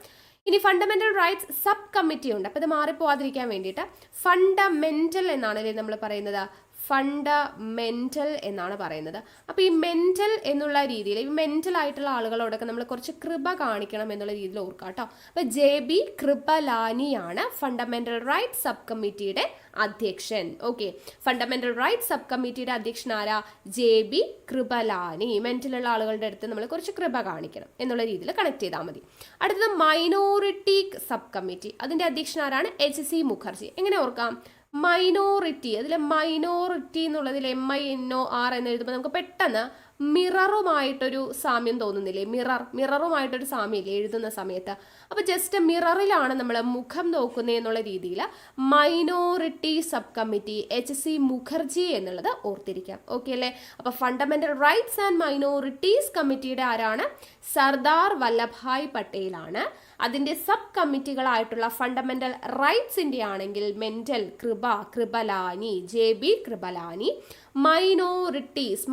ഇനി ഫണ്ടമെന്റൽ റൈറ്റ്സ് സബ് കമ്മിറ്റി ഉണ്ട്. അപ്പോൾ ഇത് മാറിപ്പോവാതിരിക്കാൻ വേണ്ടിയിട്ട് ഫണ്ടമെന്റൽ എന്നാണല്ലേ നമ്മൾ പറയുന്നത്, ഫണ്ടമെന്റൽ എന്നാണ് പറയുന്നത്. അപ്പോൾ ഈ മെന്റൽ എന്നുള്ള രീതിയിൽ ഈ മെന്റൽ ആയിട്ടുള്ള ആളുകളോടൊക്കെ നമ്മൾ കുറച്ച് കൃപ കാണിക്കണം എന്നുള്ള രീതിയിൽ ഓർക്കാം കേട്ടോ. അപ്പോൾ JB കൃപലാനിയാണ് ഫണ്ടമെന്റൽ റൈറ്റ്സ് സബ് കമ്മിറ്റിയുടെ അധ്യക്ഷൻ. ഓക്കെ, ഫണ്ടമെന്റൽ റൈറ്റ്സ് സബ് കമ്മിറ്റിയുടെ അധ്യക്ഷൻ ആരാ? JB കൃപലാനി. മെന്റലുള്ള ആളുകളുടെ അടുത്ത് നമ്മൾ കുറച്ച് കൃപ കാണിക്കണം എന്നുള്ള രീതിയിൽ കണക്ട് ചെയ്താൽ മതി. അടുത്തത് മൈനോറിറ്റി സബ് കമ്മിറ്റി, അതിന്റെ അധ്യക്ഷൻ ആരാണ്? HC മുഖർജി. എങ്ങനെ ഓർക്കാം? മൈനോറിറ്റി, അതിൽ മൈനോറിറ്റി എന്നുള്ളതിൽ MINOR എന്ന് എഴുതുമ്പോൾ നമുക്ക് പെട്ടെന്ന് മിററുമായിട്ടൊരു സാമ്യം തോന്നുന്നില്ലേ? മിററുമായിട്ടൊരു സാമ്യമില്ലേ എഴുതുന്ന സമയത്ത്? അപ്പോൾ ജസ്റ്റ് മിററിലാണ് നമ്മൾ മുഖം നോക്കുന്നത് എന്നുള്ള രീതിയിൽ minority sub committee HC Mukherjee എന്നുള്ളത് ഓർത്തിരിക്കാം. ഓക്കെ അല്ലേ? അപ്പോൾ ഫണ്ടമെന്റൽ റൈറ്റ്സ് ആൻഡ് മൈനോറിറ്റീസ് കമ്മിറ്റിയുടെ ആരാണ്? സർദാർ വല്ലഭായ് പട്ടേലാണ്. അതിൻ്റെ സബ് കമ്മിറ്റികളായിട്ടുള്ള ഫണ്ടമെന്റൽ റൈറ്റ്സിൻ്റെ ആണെങ്കിൽ mental Kripalani, JB Kripalani. Minorities,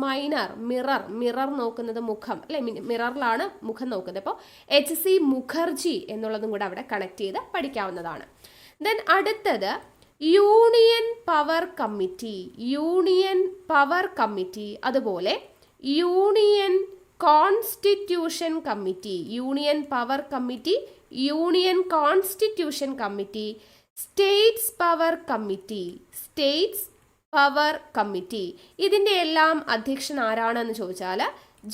mirror നോക്കുന്നത് മുഖം അല്ലെ, മിററിലാണ് മുഖം നോക്കുന്നത്. അപ്പോൾ HC മുഖർജി എന്നുള്ളതും കൂടെ അവിടെ കണക്ട് ചെയ്ത് പഠിക്കാവുന്നതാണ്. ദെൻ അടുത്തത് യൂണിയൻ പവർ കമ്മിറ്റി, അതുപോലെ union constitution committee, union power committee, union constitution committee, States power committee. ഇതിൻ്റെ എല്ലാം അധ്യക്ഷൻ ആരാണെന്ന് ചോദിച്ചാൽ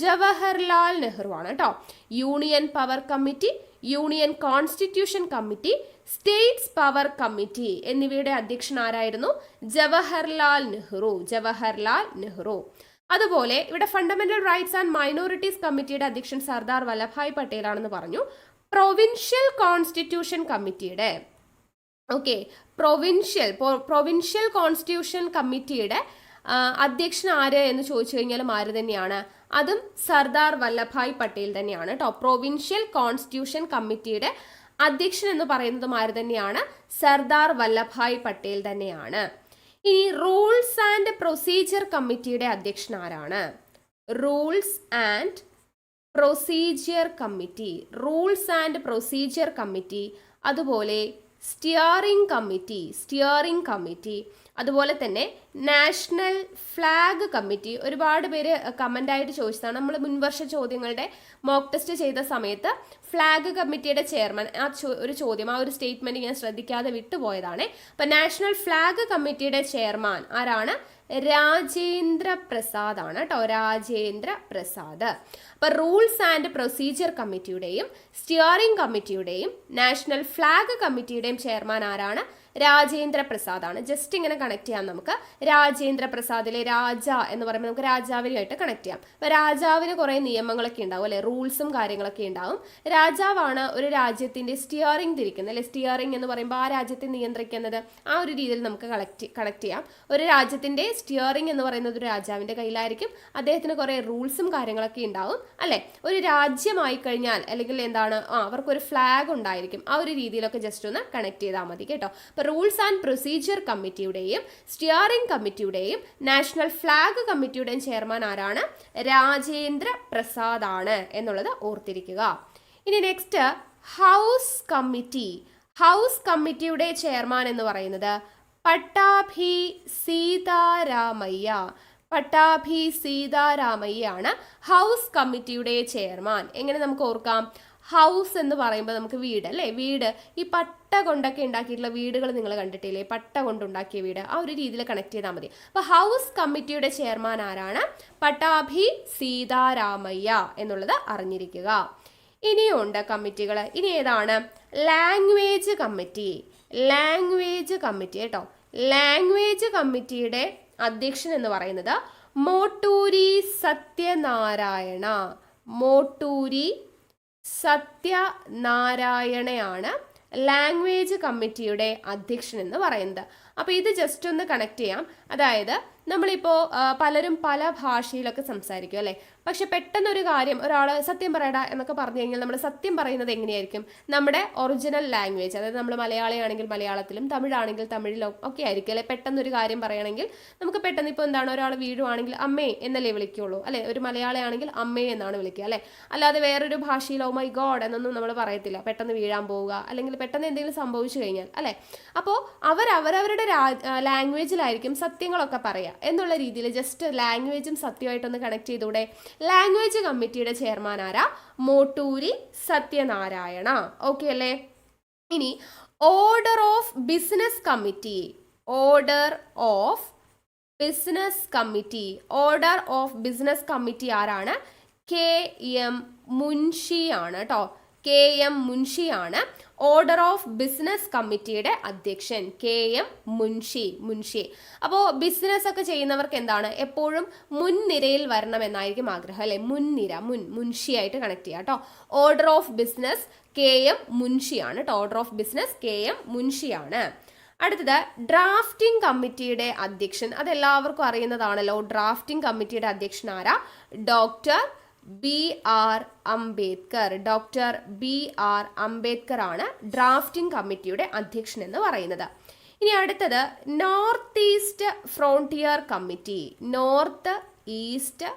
ജവഹർലാൽ നെഹ്റു ആണ് കേട്ടോ. Union power committee, union constitution committee, States power committee എന്നിവയുടെ അധ്യക്ഷൻ ആരായിരുന്നു? ജവഹർലാൽ നെഹ്റു. അതുപോലെ ഇവിടെ ഫണ്ടമെന്റൽ റൈറ്റ്സ് ആൻഡ് മൈനോറിറ്റീസ് കമ്മിറ്റിയുടെ അധ്യക്ഷൻ സർദാർ വല്ലഭായ് പട്ടേൽ ആണെന്ന് പറഞ്ഞു. പ്രൊവിൻഷ്യൽ കോൺസ്റ്റിറ്റ്യൂഷൻ കമ്മിറ്റിയുടെ പ്രൊവിൻഷ്യൽ കോൺസ്റ്റിറ്റ്യൂഷൻ കമ്മിറ്റിയുടെ അധ്യക്ഷൻ ആര് എന്ന് ചോദിച്ചു കഴിഞ്ഞാലും ആര് തന്നെയാണ്? അതും സർദാർ വല്ലഭായ് പട്ടേൽ തന്നെയാണ് കേട്ടോ. പ്രൊവിൻഷ്യൽ കോൺസ്റ്റിറ്റ്യൂഷൻ കമ്മിറ്റിയുടെ അധ്യക്ഷൻ എന്ന് പറയുന്നതും ആര് തന്നെയാണ്? സർദാർ വല്ലഭായ് പട്ടേൽ തന്നെയാണ്. ഇനി റൂൾസ് ആൻഡ് പ്രൊസീജിയർ കമ്മിറ്റിയുടെ അധ്യക്ഷൻ ആരാണ്? റൂൾസ് ആൻഡ് പ്രൊസീജിയർ കമ്മിറ്റി, അതുപോലെ സ്റ്റിയറിംഗ് കമ്മിറ്റി, അതുപോലെ തന്നെ നാഷണൽ ഫ്ലാഗ് കമ്മിറ്റി. ഒരുപാട് പേര് കമൻ്റായിട്ട് ചോദിച്ചതാണ്. നമ്മൾ മുൻവർഷ ചോദ്യങ്ങളുടെ മോക്ക് ടെസ്റ്റ് ചെയ്ത സമയത്ത് ഫ്ലാഗ് കമ്മിറ്റിയുടെ ചെയർമാൻ ഒരു ചോദ്യം, ഒരു സ്റ്റേറ്റ്മെന്റ് ഞാൻ ശ്രദ്ധിക്കാതെ വിട്ടുപോയതാണ്. അപ്പം നാഷണൽ ഫ്ലാഗ് കമ്മിറ്റിയുടെ ചെയർമാൻ ആരാണ്? രാജേന്ദ്ര പ്രസാദ് ആണ് കേട്ടോ. രാജേന്ദ്ര പ്രസാദ്. അപ്പം റൂൾസ് ആൻഡ് പ്രൊസീജിയർ കമ്മിറ്റിയുടെയും സ്റ്റിയറിംഗ് കമ്മിറ്റിയുടെയും നാഷണൽ ഫ്ലാഗ് കമ്മിറ്റിയുടെയും ചെയർമാൻ ആരാണ്? രാജേന്ദ്ര പ്രസാദ് ആണ്. ജസ്റ്റ് ഇങ്ങനെ കണക്ട് ചെയ്യാം നമുക്ക്. രാജേന്ദ്ര പ്രസാദിലെ രാജ എന്ന് പറയുമ്പോൾ നമുക്ക് രാജാവിനായിട്ട് കണക്ട് ചെയ്യാം. അപ്പോൾ രാജാവിന് കുറേ നിയമങ്ങളൊക്കെ ഉണ്ടാവും അല്ലെ, റൂൾസും കാര്യങ്ങളൊക്കെ ഉണ്ടാവും. രാജാവാണ് ഒരു രാജ്യത്തിന്റെ സ്റ്റിയറിംഗ് തിരിക്കുന്നത് അല്ലെ. സ്റ്റിയറിംഗ് എന്ന് പറയുമ്പോൾ ആ രാജ്യത്തെ നിയന്ത്രിക്കുന്നത്, ആ ഒരു രീതിയിൽ നമുക്ക് കണക്ട് ചെയ്യാം. ഒരു രാജ്യത്തിന്റെ സ്റ്റിയറിംഗ് എന്ന് പറയുന്നത് ഒരു രാജാവിന്റെ കയ്യിലായിരിക്കും. അദ്ദേഹത്തിന് കുറേ റൂൾസും കാര്യങ്ങളൊക്കെ ഉണ്ടാവും അല്ലെ. ഒരു രാജ്യമായി കഴിഞ്ഞാൽ അല്ലെങ്കിൽ എന്താണ്, അവർക്കൊരു ഫ്ലാഗ് ഉണ്ടായിരിക്കും. ആ ഒരു രീതിയിലൊക്കെ ജസ്റ്റ് ഒന്ന് കണക്ട് ചെയ്താൽ മതി കേട്ടോ. റൂൾസ് ആൻഡ് പ്രൊസീജിയർ കമ്മിറ്റിയുടെയും സ്റ്റിയറിംഗ് കമ്മിറ്റിയുടെയും നാഷണൽ ഫ്ലാഗ് കമ്മിറ്റിയുടെയും ചെയർമാൻ ആരാണ്? രാജേന്ദ്ര പ്രസാദ് ആണ് എന്നുള്ളത് ഓർത്തിരിക്കുക. ഇനി നെക്സ്റ്റ് ഹൗസ് കമ്മിറ്റിയുടെ ചെയർമാൻ എന്ന് പറയുന്നത് പട്ടാഭി സീതാരാമയ്യ ആണ് ഹൗസ് കമ്മിറ്റിയുടെ ചെയർമാൻ. എങ്ങനെ നമുക്ക് ഓർക്കാം? ഹൗസ് എന്ന് പറയുമ്പോൾ നമുക്ക് വീട് അല്ലേ, വീട്. ഈ പട്ട കൊണ്ടൊക്കെ ഉണ്ടാക്കിയിട്ടുള്ള വീടുകൾ നിങ്ങൾ കണ്ടിട്ടില്ലേ? പട്ട കൊണ്ടുണ്ടാക്കിയ വീട്. ആ ഒരു രീതിയിൽ കണക്ട് ചെയ്താൽ മതി. അപ്പോൾ ഹൗസ് കമ്മിറ്റിയുടെ ചെയർമാൻ ആരാണ്? പട്ടാഭി സീതാരാമയ്യ എന്നുള്ളത് അറിഞ്ഞിരിക്കുക. ഇനിയുണ്ട് കമ്മിറ്റികൾ. ഇനി ഏതാണ്? ലാംഗ്വേജ് കമ്മിറ്റി കേട്ടോ. ലാംഗ്വേജ് കമ്മിറ്റിയുടെ അധ്യക്ഷൻ എന്ന് പറയുന്നത് മോട്ടൂരി സത്യനാരായണയാണ് ലാംഗ്വേജ് കമ്മിറ്റിയുടെ അധ്യക്ഷൻ എന്ന് പറയുന്നത്. അപ്പോൾ ഇത് ജസ്റ്റ് ഒന്ന് കണക്ട് ചെയ്യാം. അതായത് നമ്മളിപ്പോൾ പലരും പല ഭാഷയിലൊക്കെ സംസാരിക്കും അല്ലേ. പക്ഷെ പെട്ടെന്നൊരു കാര്യം ഒരാൾ സത്യം പറയടാ എന്നൊക്കെ പറഞ്ഞു കഴിഞ്ഞാൽ നമ്മൾ സത്യം പറയുന്നത് എങ്ങനെയായിരിക്കും? നമ്മുടെ ഒറിജിനൽ ലാംഗ്വേജ്, അതായത് നമ്മൾ മലയാളിയാണെങ്കിൽ മലയാളത്തിലും തമിഴാണെങ്കിൽ തമിഴിലും ഒക്കെ ആയിരിക്കും അല്ലെ. പെട്ടെന്നൊരു കാര്യം പറയണമെങ്കിൽ നമുക്ക് പെട്ടെന്ന് ഇപ്പോൾ എന്താണ്, ഒരാൾ വീഴുവാണെങ്കിൽ അമ്മേ എന്നല്ലേ വിളിക്കുള്ളൂ അല്ലെ. ഒരു മലയാളിയാണെങ്കിൽ അമ്മേ എന്നാണ് വിളിക്കുക അല്ലെ. അല്ലാതെ വേറൊരു ഭാഷയിൽ ഓ മൈ ഗോഡ് എന്നൊന്നും നമ്മൾ പറയത്തില്ല. പെട്ടെന്ന് വീഴാൻ പോവുക അല്ലെങ്കിൽ പെട്ടെന്ന് എന്തെങ്കിലും സംഭവിച്ചു കഴിഞ്ഞാൽ അല്ലെ. അപ്പോൾ അവരവരുടെ ലാംഗ്വേജിലായിരിക്കും സത്യങ്ങളൊക്കെ പറയുക എന്നുള്ള രീതിയിൽ ജസ്റ്റ് ലാംഗ്വേജും സത്യമായിട്ടൊന്ന് കണക്ട് ചെയ്തൂടെ. ലാംഗ്വേജ് കമ്മിറ്റിയുടെ ചെയർമാൻ ആരാ? മോട്ടൂരി സത്യനാരായണ. ഓക്കെ അല്ലേ. ഇനി order of business committee. Order of business committee. Order of business committee ആരാണ്? KM മുൻഷി ആണ് കേട്ടോ. KM മുൻഷി ആണ് ഓർഡർ ഓഫ് ബിസിനസ് കമ്മിറ്റിയുടെ അധ്യക്ഷൻ. KM മുൻഷി. അപ്പോൾ ബിസിനസ് ഒക്കെ ചെയ്യുന്നവർക്ക് എന്താണ്, എപ്പോഴും മുൻനിരയിൽ വരണം എന്നായിരിക്കും ആഗ്രഹം അല്ലെ. മുൻനിര, മുൻഷിയായിട്ട് കണക്ട് ചെയ്യാം കേട്ടോ. ഓർഡർ ഓഫ് ബിസിനസ് KM മുൻഷിയാണ് കേട്ടോ. Order of business KM മുൻഷിയാണ്. അടുത്തത് ഡ്രാഫ്റ്റിംഗ് കമ്മിറ്റിയുടെ അധ്യക്ഷൻ. അതെല്ലാവർക്കും അറിയുന്നതാണല്ലോ. ഡ്രാഫ്റ്റിംഗ് കമ്മിറ്റിയുടെ അധ്യക്ഷൻ ആരാ? Doctor BR Ambedkar. Doctor BR Ambedkar ആണ് ഡ്രാഫ്റ്റിംഗ് കമ്മിറ്റിയുടെ അധ്യക്ഷൻ എന്ന് പറയുന്നത്. ഇനി അടുത്തത് north east frontier committee. North east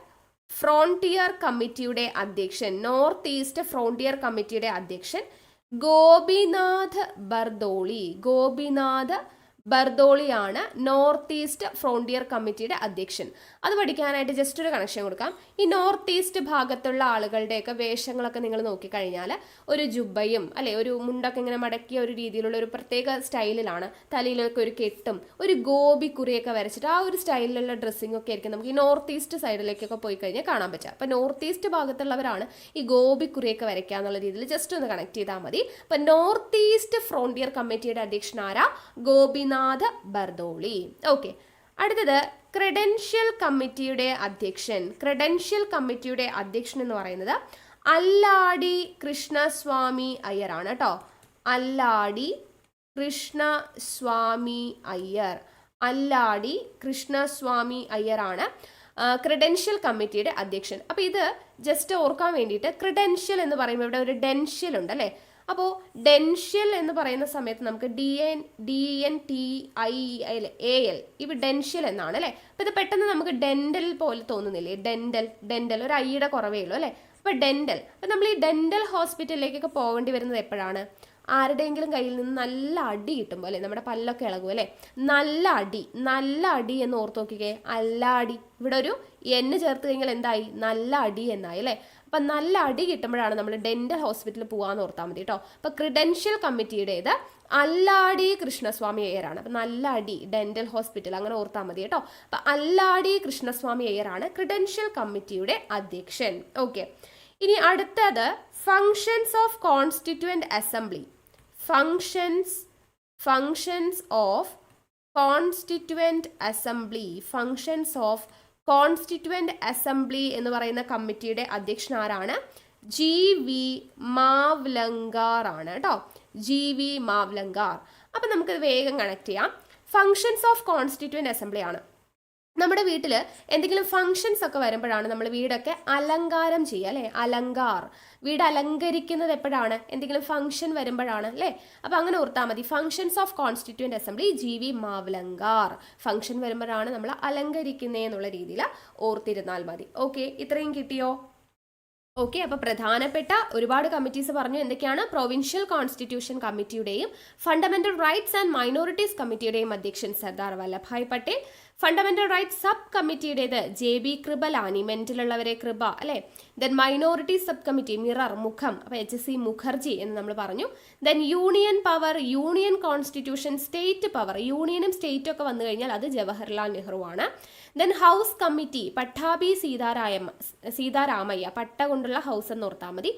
frontier കമ്മിറ്റിയുടെ അധ്യക്ഷൻ. നോർത്ത് ഈസ്റ്റ് ഫ്രോണ്ടിയർ കമ്മിറ്റിയുടെ അധ്യക്ഷൻ ഗോപിനാഥ് ബർദോളി. ഗോപിനാഥ് ബർദോളിയാണ് നോർത്ത് ഈസ്റ്റ് ഫ്രോണ്ടിയർ കമ്മിറ്റിയുടെ അധ്യക്ഷൻ. അത് പഠിക്കാനായിട്ട് ജസ്റ്റ് ഒരു കണക്ഷൻ കൊടുക്കാം. ഈ നോർത്ത് ഈസ്റ്റ് ഭാഗത്തുള്ള ആളുകളുടെയൊക്കെ വേഷങ്ങളൊക്കെ നിങ്ങൾ നോക്കിക്കഴിഞ്ഞാൽ ഒരു ജുബയും അല്ലെ, ഒരു മുണ്ടൊക്കെ ഇങ്ങനെ മടക്കിയ ഒരു രീതിയിലുള്ള ഒരു പ്രത്യേക സ്റ്റൈലിലാണ്. തലയിലൊക്കെ ഒരു കെട്ടും ഒരു ഗോപിക്കുറിയൊക്കെ വരച്ചിട്ട് ആ ഒരു സ്റ്റൈലിലുള്ള ഡ്രസ്സിംഗ് ഒക്കെ ആയിരിക്കും നമുക്ക് ഈ നോർത്ത് ഈസ്റ്റ് സൈഡിലേക്കൊക്കെ പോയി കഴിഞ്ഞാൽ കാണാൻ പറ്റുക. അപ്പം നോർത്ത് ഈസ്റ്റ് ഭാഗത്തുള്ളവരാണ് ഈ ഗോപിക്കുറിയൊക്കെ വരയ്ക്കുക എന്നുള്ള രീതിയിൽ ജസ്റ്റ് ഒന്ന് കണക്ട് ചെയ്താൽ മതി. അപ്പം നോർത്ത് ഈസ്റ്റ് ഫ്രോണ്ടിയർ കമ്മിറ്റിയുടെ അധ്യക്ഷൻ ആരാ? ഗോപിനാഥ് ബർദോളി. ഓക്കെ. അടുത്തത് ക്രെഡൻഷ്യൽ കമ്മിറ്റിയുടെ അധ്യക്ഷൻ. ക്രെഡൻഷ്യൽ കമ്മിറ്റിയുടെ അധ്യക്ഷൻ എന്ന് പറയുന്നത് അല്ലാടി കൃഷ്ണസ്വാമി അയ്യറാണ് കേട്ടോ. അല്ലാടി കൃഷ്ണസ്വാമി അയ്യർ. അല്ലാടി കൃഷ്ണസ്വാമി അയ്യറാണ് ക്രെഡൻഷ്യൽ കമ്മിറ്റിയുടെ അധ്യക്ഷൻ. അപ്പോൾ ഇത് ജസ്റ്റ് ഓർക്കാൻ വേണ്ടിയിട്ട് ക്രെഡൻഷ്യൽ എന്ന് പറയുമ്പോൾ ഇവിടെ ഒരു ഡെൻഷ്യൽ ഉണ്ട് അല്ലേ. അപ്പോൾ ഡെൻഷ്യൽ എന്ന് പറയുന്ന സമയത്ത് നമുക്ക് DENTIAL ഇവ ഡെൻഷ്യൽ എന്നാണ് അല്ലേ. അപ്പോൾ ഇത് പെട്ടെന്ന് നമുക്ക് ഡെന്റൽ പോലെ തോന്നുന്നില്ലേ? ഡെന്റൽ ഒരു ഐയുടെ കുറവേ ഉള്ളൂ അല്ലേ. അപ്പോൾ ഡെന്റൽ. അപ്പോൾ നമ്മൾ ഈ ഡെന്റൽ ഹോസ്പിറ്റലിലേക്കൊക്കെ പോകേണ്ടി വരുന്നത് എപ്പോഴാണ്? ആരുടെയെങ്കിലും കയ്യിൽ നിന്ന് നല്ല അടി കിട്ടുമ്പോൾ അല്ലേ, നമ്മുടെ പല്ലൊക്കെ ഇളകും അല്ലേ. നല്ല അടി എന്ന് ഓർത്ത് നോക്കിക്കേ. അല്ലാടി, ഇവിടെ ഒരു എന്നെ ചേർത്ത് കഴിഞ്ഞാൽ എന്തായി? നല്ല അടി എന്നായി അല്ലേ. അപ്പം നല്ല അടി കിട്ടുമ്പോഴാണ് നമ്മൾ ഡെന്റൽ ഹോസ്പിറ്റലിൽ പോകാമെന്ന് ഓർത്താൽ മതി കേട്ടോ. അപ്പോൾ ക്രെഡൻഷ്യൽ കമ്മിറ്റിയുടേത് അല്ലാടി കൃഷ്ണസ്വാമി അയ്യറാണ്. അപ്പം നല്ല അടി ഡെന്റൽ ഹോസ്പിറ്റൽ അങ്ങനെ ഓർത്താൽ മതി കേട്ടോ. അപ്പം അല്ലാടി കൃഷ്ണസ്വാമി അയ്യറാണ് ക്രെഡൻഷ്യൽ കമ്മിറ്റിയുടെ അധ്യക്ഷൻ. ഓക്കെ. ഇനി അടുത്തത് functions of constituent assembly. Functions of constituent assembly. Functions of constituent assembly എന്ന് പറയുന്ന കമ്മിറ്റിയുടെ അധ്യക്ഷൻ ആരാണ്? GV മാവ്ലങ്കാർ ആണ് കേട്ടോ. GV മാവ്ലങ്കാർ. അപ്പം നമുക്കത് വേഗം കണക്ട് ചെയ്യാം. ഫങ്ഷൻസ് ഓഫ് കോൺസ്റ്റിറ്റ്യൂവന്റ് അസംബ്ലി ആണ്. നമ്മുടെ വീട്ടിൽ എന്തെങ്കിലും ഫങ്ഷൻസ് ഒക്കെ വരുമ്പോഴാണ് നമ്മൾ വീടൊക്കെ അലങ്കാരം ചെയ്യുക അല്ലേ. അലങ്കാർ. വീട് അലങ്കരിക്കുന്നത് എപ്പോഴാണ്? എന്തെങ്കിലും ഫംഗ്ഷൻ വരുമ്പോഴാണ് അല്ലേ. അപ്പം അങ്ങനെ ഓർത്താൽ മതി. Functions of constituent assembly GV Mavalankar. Function വരുമ്പോഴാണ് നമ്മൾ അലങ്കരിക്കുന്നത് എന്നുള്ള രീതിയിൽ ഓർത്തിരുന്നാൽ മതി. ഓക്കെ. ഇത്രയും കിട്ടിയോ? ഓക്കെ. അപ്പോൾ പ്രധാനപ്പെട്ട ഒരുപാട് കമ്മിറ്റീസ് പറഞ്ഞു. എന്തൊക്കെയാണ്? പ്രൊവിൻഷ്യൽ കോൺസ്റ്റിറ്റ്യൂഷൻ കമ്മിറ്റിയുടെയും ഫണ്ടമെന്റൽ റൈറ്റ്സ് ആൻഡ് മൈനോറിറ്റീസ് കമ്മിറ്റിയുടെയും അധ്യക്ഷൻ Sardar Vallabhbhai Patel. Fundamental rights sub കമ്മിറ്റിയുടേത് JB കൃപലാനി, മെന്റിലുള്ളവരെ കൃപ അല്ലേ. Then minority sub committee mirror മുഖം, അപ്പോൾ HC മുഖർജി എന്ന് നമ്മൾ പറഞ്ഞു. Then union power, union constitution, state power, യൂണിയനും സ്റ്റേറ്റും ഒക്കെ വന്നു കഴിഞ്ഞാൽ അത് ജവഹർലാൽ നെഹ്റു ആണ്. Then house committee Pattabhi Sitaramayya, പട്ട കൊണ്ടുള്ള ഹൗസ് എന്ന് ഓർത്താൽ മതി.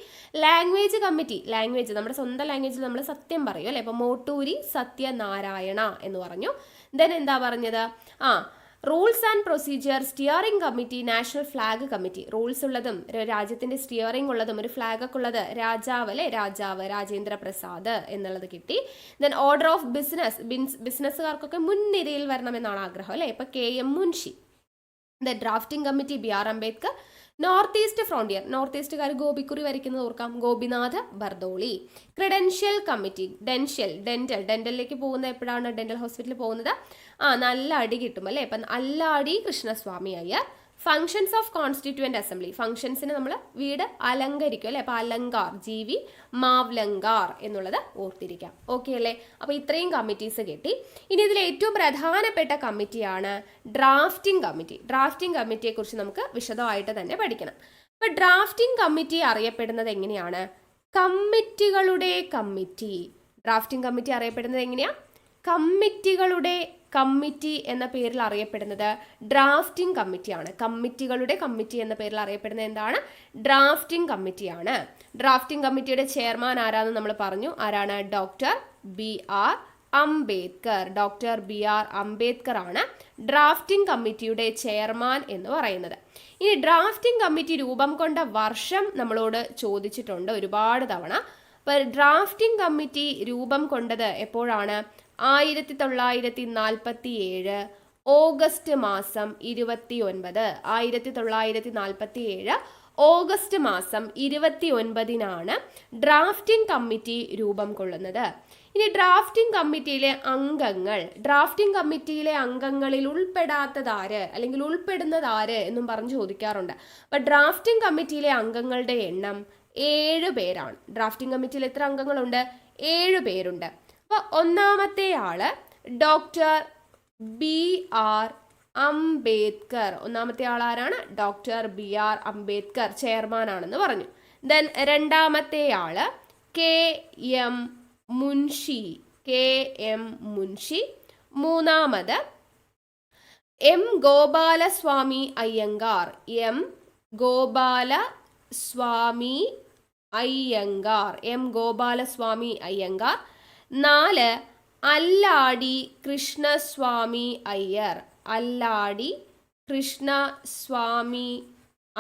ലാംഗ്വേജ് കമ്മിറ്റി, ലാംഗ്വേജ് നമ്മുടെ സ്വന്തം ലാംഗ്വേജിൽ നമ്മൾ സത്യം പറയും അല്ലേ. അപ്പോൾ മോട്ടൂരി സത്യനാരായണ എന്ന് പറഞ്ഞു. ദെൻ എന്താ പറഞ്ഞത്? Rules and procedure, steering committee, national flag committee. Rules ഉള്ളതും രാജ്യത്തിന്റെ സ്റ്റിയറിംഗ് ഉള്ളതും ഒരു ഫ്ലാഗ് ഒക്കെ ഉള്ളത് രാജാവ് അല്ലെ, രാജാവ് രാജേന്ദ്ര പ്രസാദ് എന്നുള്ളത് കിട്ടി. ദെൻ ഓർഡർ ഓഫ് ബിസിനസ്സുകാർക്കൊക്കെ മുൻനിരയിൽ വരണമെന്നാണ് ആഗ്രഹം അല്ലെ, ഇപ്പൊ KM Munshi. The drafting committee BR Ambedkar. North east frontier, north ഈസ്റ്റുകാർ ഗോപിക്കുറി വരയ്ക്കുന്നത് ഓർക്കാം, ഗോപിനാഥ് ബർദോളി. ക്രെഡൻഷ്യൽ കമ്മിറ്റി, ഡെന്റലിലേക്ക് പോകുന്നത് എപ്പോഴാണ്, ഡെന്റൽ ഹോസ്പിറ്റലിൽ പോകുന്നത്, നല്ല അടി കിട്ടും അല്ലേ, അപ്പം Alladi Krishnaswami Iyer. Functions of constituent assembly, ഫംഗ്ഷൻസിന് നമ്മൾ വീട് അലങ്കരിക്കും അല്ലെ, അപ്പൊ അലങ്കാർ, GV മാവ്ലങ്കാർ എന്നുള്ളത് ഓർത്തിരിക്കാം. ഓക്കെ അല്ലേ, അപ്പൊ ഇത്രയും കമ്മിറ്റീസ് കിട്ടി. ഇനി ഇതിൽ ഏറ്റവും പ്രധാനപ്പെട്ട കമ്മിറ്റിയാണ് ഡ്രാഫ്റ്റിംഗ് കമ്മിറ്റി. ഡ്രാഫ്റ്റിംഗ് കമ്മിറ്റിയെ കുറിച്ച് നമുക്ക് വിശദമായിട്ട് തന്നെ പഠിക്കണം. അപ്പൊ ഡ്രാഫ്റ്റിംഗ് കമ്മിറ്റി അറിയപ്പെടുന്നത് എങ്ങനെയാണ്, കമ്മിറ്റികളുടെ കമ്മിറ്റി. ഡ്രാഫ്റ്റിംഗ് കമ്മിറ്റി അറിയപ്പെടുന്നത് എങ്ങനെയാ, കമ്മിറ്റികളുടെ കമ്മിറ്റി എന്ന പേരിൽ അറിയപ്പെടുന്നത് ഡ്രാഫ്റ്റിംഗ് കമ്മിറ്റിയാണ്. കമ്മിറ്റികളുടെ കമ്മിറ്റി എന്ന പേരിൽ അറിയപ്പെടുന്നത് എന്താണ്, ഡ്രാഫ്റ്റിംഗ് കമ്മിറ്റിയാണ്. ഡ്രാഫ്റ്റിംഗ് കമ്മിറ്റിയുടെ ചെയർമാൻ ആരാന്ന് നമ്മൾ പറഞ്ഞു, ആരാണ്, doctor BR Ambedkar. Doctor BR Ambedkar ആണ് ഡ്രാഫ്റ്റിംഗ് കമ്മിറ്റിയുടെ ചെയർമാൻ എന്ന് പറയുന്നത്. ഇനി ഡ്രാഫ്റ്റിംഗ് കമ്മിറ്റി രൂപം കൊണ്ട വർഷം നമ്മളോട് ചോദിച്ചിട്ടുണ്ട് ഒരുപാട് തവണ. അപ്പോൾ ഡ്രാഫ്റ്റിംഗ് കമ്മിറ്റി രൂപം കൊണ്ടത് എപ്പോഴാണ്, 1947 ഓഗസ്റ്റ് മാസം 29. 1947 ഓഗസ്റ്റ് മാസം 29-നാണ് ഡ്രാഫ്റ്റിംഗ് കമ്മിറ്റി രൂപം കൊള്ളുന്നത്. ഇനി ഡ്രാഫ്റ്റിംഗ് കമ്മിറ്റിയിലെ അംഗങ്ങൾ, ഡ്രാഫ്റ്റിംഗ് കമ്മിറ്റിയിലെ അംഗങ്ങളിൽ ഉൾപ്പെടാത്തതാര് അല്ലെങ്കിൽ ഉൾപ്പെടുന്നതാര് എന്നും പറഞ്ഞ് ചോദിക്കാറുണ്ട്. അപ്പൊ ഡ്രാഫ്റ്റിംഗ് കമ്മിറ്റിയിലെ അംഗങ്ങളുടെ എണ്ണം 7 പേരാണ്. ഡ്രാഫ്റ്റിംഗ് കമ്മിറ്റിയിൽ എത്ര അംഗങ്ങളുണ്ട്, 7 പേരുണ്ട്. അപ്പൊ ഒന്നാമത്തെ ആള് ഡോക്ടർ BR അംബേദ്കർ. ഒന്നാമത്തെ ആൾ ആരാണ്, ഡോക്ടർ BR അംബേദ്കർ, ചെയർമാൻ ആണെന്ന് പറഞ്ഞു. ദെൻ രണ്ടാമത്തെ ആള് KM മുൻഷി. മൂന്നാമത് M ഗോപാലസ്വാമി അയ്യങ്കാർ. ഗോപാലസ്വാമി അയ്യങ്കാർ. 4 അല്ലാടി കൃഷ്ണസ്വാമി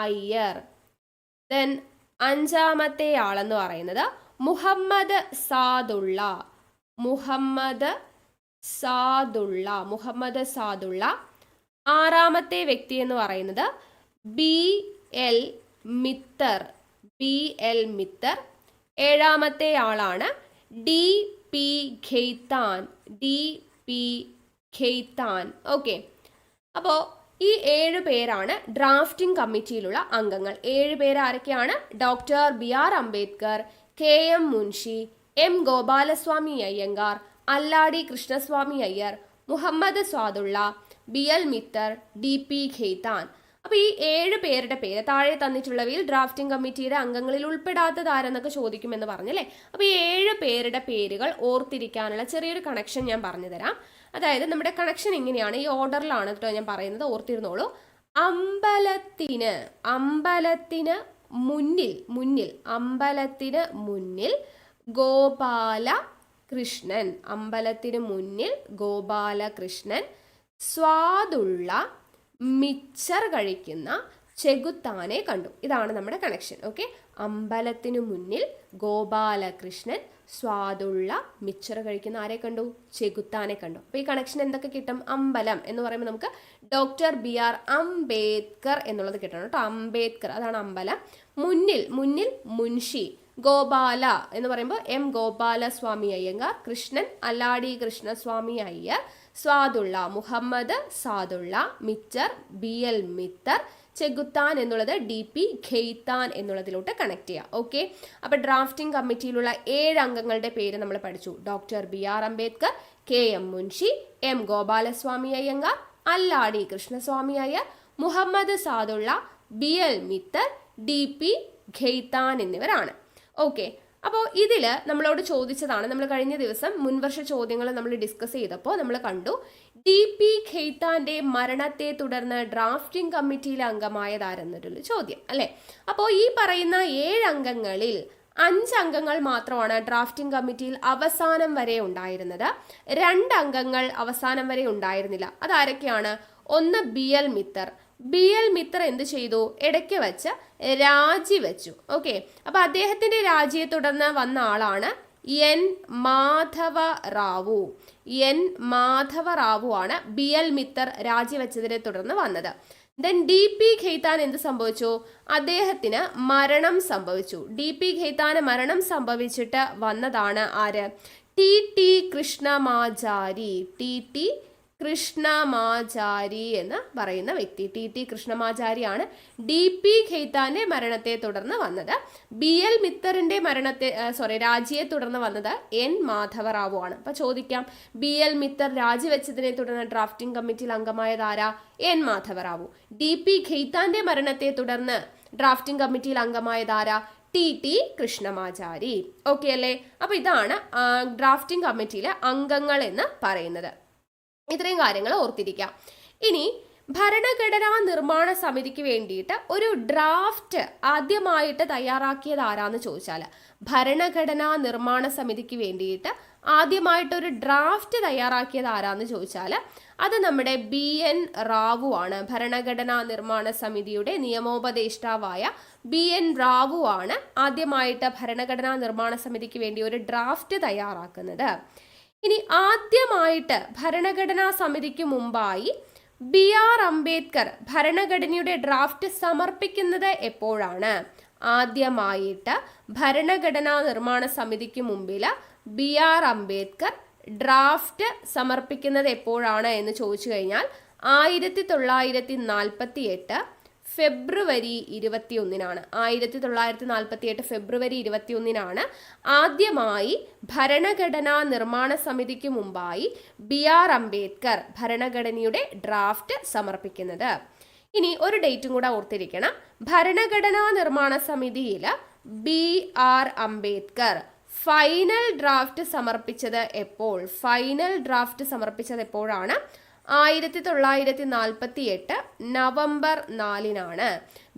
അയ്യർ. ദെൻ അഞ്ചാമത്തെ ആളെന്ന് പറയുന്നത് മുഹമ്മദ് സാദുള്ള. ആറാമത്തെ വ്യക്തി എന്ന് പറയുന്നത് BL മിത്തർ. ഏഴാമത്തെ ആളാണ് DP ഖെയ്ത്താൻ. ഓക്കെ, അപ്പോൾ ഈ 7 പേരാണ് ഡ്രാഫ്റ്റിംഗ് കമ്മിറ്റിയിലുള്ള അംഗങ്ങൾ. 7 പേര് ആരൊക്കെയാണ്, doctor BR Ambedkar, KM Munshi, M Gopalaswami Ayyangar, Alladi Krishnaswami Ayyar, Muhammad Saadulla, BL Mitter, DP Khaitan. അപ്പൊ ഈ 7 പേരുടെ പേര് താഴെ തന്നിട്ടുള്ളവയിൽ ഡ്രാഫ്റ്റിംഗ് കമ്മിറ്റിയുടെ അംഗങ്ങളിൽ ഉൾപ്പെടാത്തത് ആരെന്നൊക്കെ ചോദിക്കുമെന്ന് പറഞ്ഞല്ലേ. അപ്പൊ ഈ 7 പേരുടെ പേരുകൾ ഓർത്തിരിക്കാനുള്ള ചെറിയൊരു കണക്ഷൻ ഞാൻ പറഞ്ഞു തരാം. അതായത് നമ്മുടെ കണക്ഷൻ ഇങ്ങനെയാണ്, ഈ ഓർഡറിലാണ് കേട്ടോ ഞാൻ പറയുന്നത്, ഓർത്തിരുന്നോളൂ. അമ്പലത്തിന് മുന്നിൽ ഗോപാലകൃഷ്ണൻ. സ്വാദുള്ള മിച്ചർ കഴിക്കുന്ന ചെകുത്താനെ കണ്ടു. ഇതാണ് നമ്മുടെ കണക്ഷൻ. ഓക്കെ, അമ്പലത്തിനു മുന്നിൽ ഗോപാലകൃഷ്ണൻ, സ്വാദുള്ള മിച്ചർ കഴിക്കുന്ന ആരെ കണ്ടു, ചെകുത്താനെ കണ്ടു. അപ്പൊ ഈ കണക്ഷൻ എന്തൊക്കെ കിട്ടും, അമ്പലം എന്ന് പറയുമ്പോൾ നമുക്ക് ഡോക്ടർ BR അംബേദ്കർ എന്നുള്ളത് കിട്ടണം കേട്ടോ. അംബേദ്കർ, അതാണ് അമ്പലം. മുന്നിൽ മുൻഷി. ഗോപാല എന്ന് പറയുമ്പോൾ M ഗോപാലസ്വാമി അയ്യങ്കാർ. കൃഷ്ണൻ അല്ലാടി കൃഷ്ണസ്വാമി അയ്യർ. സ്വാദുള്ള മുഹമ്മദ് സാദുള്ള. മിച്ചർ BL മിത്തർ. ചെകുത്താൻ എന്നുള്ളത് DP ഖെയ്ത്താൻ എന്നുള്ളതിലോട്ട് കണക്ട് ചെയ്യാം. ഓക്കെ, അപ്പൊ ഡ്രാഫ്റ്റിംഗ് കമ്മിറ്റിയിലുള്ള 7 അംഗങ്ങളുടെ പേര് നമ്മൾ പഠിച്ചു. Doctor BR Ambedkar, KM Munshi, M Gopalaswami Ayyangar, Alladi Krishnaswami Ayyar, Muhammad Saadulla, BL Mitter, DP Khaitan എന്നിവരാണ്. ഓക്കെ, അപ്പോൾ ഇതിൽ നമ്മളോട് ചോദിച്ചതാണ്, നമ്മൾ കഴിഞ്ഞ ദിവസം മുൻവർഷ ചോദ്യങ്ങൾ നമ്മൾ ഡിസ്കസ് ചെയ്തപ്പോൾ നമ്മൾ കണ്ടു DP ഖെയ്ത്താന്റെ മരണത്തെ തുടർന്ന് ഡ്രാഫ്റ്റിംഗ് കമ്മിറ്റിയിലെ അംഗമായതാരെന്നൊരു ചോദ്യം അല്ലേ. അപ്പോൾ ഈ പറയുന്ന 7 അംഗങ്ങളിൽ 5 അംഗങ്ങൾ മാത്രമാണ് ഡ്രാഫ്റ്റിംഗ് കമ്മിറ്റിയിൽ അവസാനം വരെ ഉണ്ടായിരുന്നത്. 2 അംഗങ്ങൾ അവസാനം വരെ ഉണ്ടായിരുന്നില്ല. അതാരൊക്കെയാണ്, ഒന്ന് BL മിത്തർ. BL മിത്തർ എന്ത് ചെയ്തു? ഇടയ്ക്ക് വെച്ച് രാജിവെച്ചു. ഓക്കെ, അപ്പൊ അദ്ദേഹത്തിന്റെ രാജിയെ തുടർന്ന് വന്ന ആളാണ് N മാധവ റാവു. N മാധവ റാവു ആണ് BL മിത്തർ രാജിവെച്ചതിനെ തുടർന്ന് വന്നത്. ദെൻ DP ഖെയ്താൻ എന്ത് സംഭവിച്ചു? അദ്ദേഹത്തിന് മരണം സംഭവിച്ചു. DP ഖെയ്താന് മരണം സംഭവിച്ചിട്ട് വന്നതാണ് ആര്? TT കൃഷ്ണമാചാരി. TT കൃഷ്ണമാചാരി എന്ന് പറയുന്ന വ്യക്തി. TT കൃഷ്ണമാചാരിയാണ് DP ഖെയ്താന്റെ മരണത്തെ തുടർന്ന് വന്നത്. BL മിത്തറിന്റെ രാജിയെ തുടർന്ന് വന്നത് N മാധവറാവു ആണ്. അപ്പൊ ചോദിക്കാം, BL മിത്തർ രാജിവെച്ചതിനെ തുടർന്ന് ഡ്രാഫ്റ്റിംഗ് കമ്മിറ്റിയിൽ അംഗമായത് ആരാ? N മാധവറാവു. DP ഖെയ്താന്റെ മരണത്തെ തുടർന്ന് ഡ്രാഫ്റ്റിംഗ് കമ്മിറ്റിയിൽ അംഗമായത് ആരാ? TT കൃഷ്ണമാചാരി. ഓക്കെ അല്ലേ? അപ്പൊ ഇതാണ് ഡ്രാഫ്റ്റിംഗ് കമ്മിറ്റിയിലെ അംഗങ്ങൾ എന്ന് പറയുന്നത്. ഇത്രയും കാര്യങ്ങൾ ഓർത്തിരിക്കാം. ഇനി ഭരണഘടനാ നിർമ്മാണ സമിതിക്ക് വേണ്ടിയിട്ട് ഒരു ഡ്രാഫ്റ്റ് ആദ്യമായിട്ട് തയ്യാറാക്കിയത് ആരാന്ന് ചോദിച്ചാൽ, ഭരണഘടനാ നിർമ്മാണ സമിതിക്ക് വേണ്ടിയിട്ട് ആദ്യമായിട്ടൊരു ഡ്രാഫ്റ്റ് തയ്യാറാക്കിയത് ആരാന്ന് ചോദിച്ചാൽ അത് നമ്മുടെ BN റാവു ആണ്. ഭരണഘടനാ നിർമ്മാണ സമിതിയുടെ നിയമോപദേഷ്ടാവായ BN റാവു ആണ് ആദ്യമായിട്ട് ഭരണഘടനാ നിർമ്മാണ സമിതിക്ക് വേണ്ടി ഒരു ഡ്രാഫ്റ്റ് തയ്യാറാക്കുന്നത്. ഇനി ആദ്യമായിട്ട് ഭരണഘടനാ സമിതിക്ക് മുമ്പായി BR അംബേദ്കർ ഭരണഘടനയുടെ ഡ്രാഫ്റ്റ് സമർപ്പിക്കുന്നത് എപ്പോഴാണ്? ആദ്യമായിട്ട് ഭരണഘടനാ നിർമ്മാണ സമിതിക്ക് മുമ്പിൽ BR അംബേദ്കർ ഡ്രാഫ്റ്റ് സമർപ്പിക്കുന്നത് എപ്പോഴാണ് എന്ന് ചോദിച്ചു കഴിഞ്ഞാൽ 1948 ഫെബ്രുവരി 21-നാണ്. 1948 ഫെബ്രുവരി 21-നാണ് ആദ്യമായി ഭരണഘടനാ നിർമ്മാണ സമിതിക്ക് മുമ്പായി BR അംബേദ്കർ ഭരണഘടനയുടെ ഡ്രാഫ്റ്റ് സമർപ്പിക്കുന്നത്. ഇനി ഒരു ഡേറ്റും കൂടെ ഓർത്തിരിക്കണം. ഭരണഘടനാ നിർമ്മാണ സമിതിയിൽ BR അംബേദ്കർ ഫൈനൽ ഡ്രാഫ്റ്റ് സമർപ്പിച്ചത് എപ്പോൾ? ഫൈനൽ ഡ്രാഫ്റ്റ് സമർപ്പിച്ചത് എപ്പോഴാണ്? 1948 നവംബർ 4-നാണ്.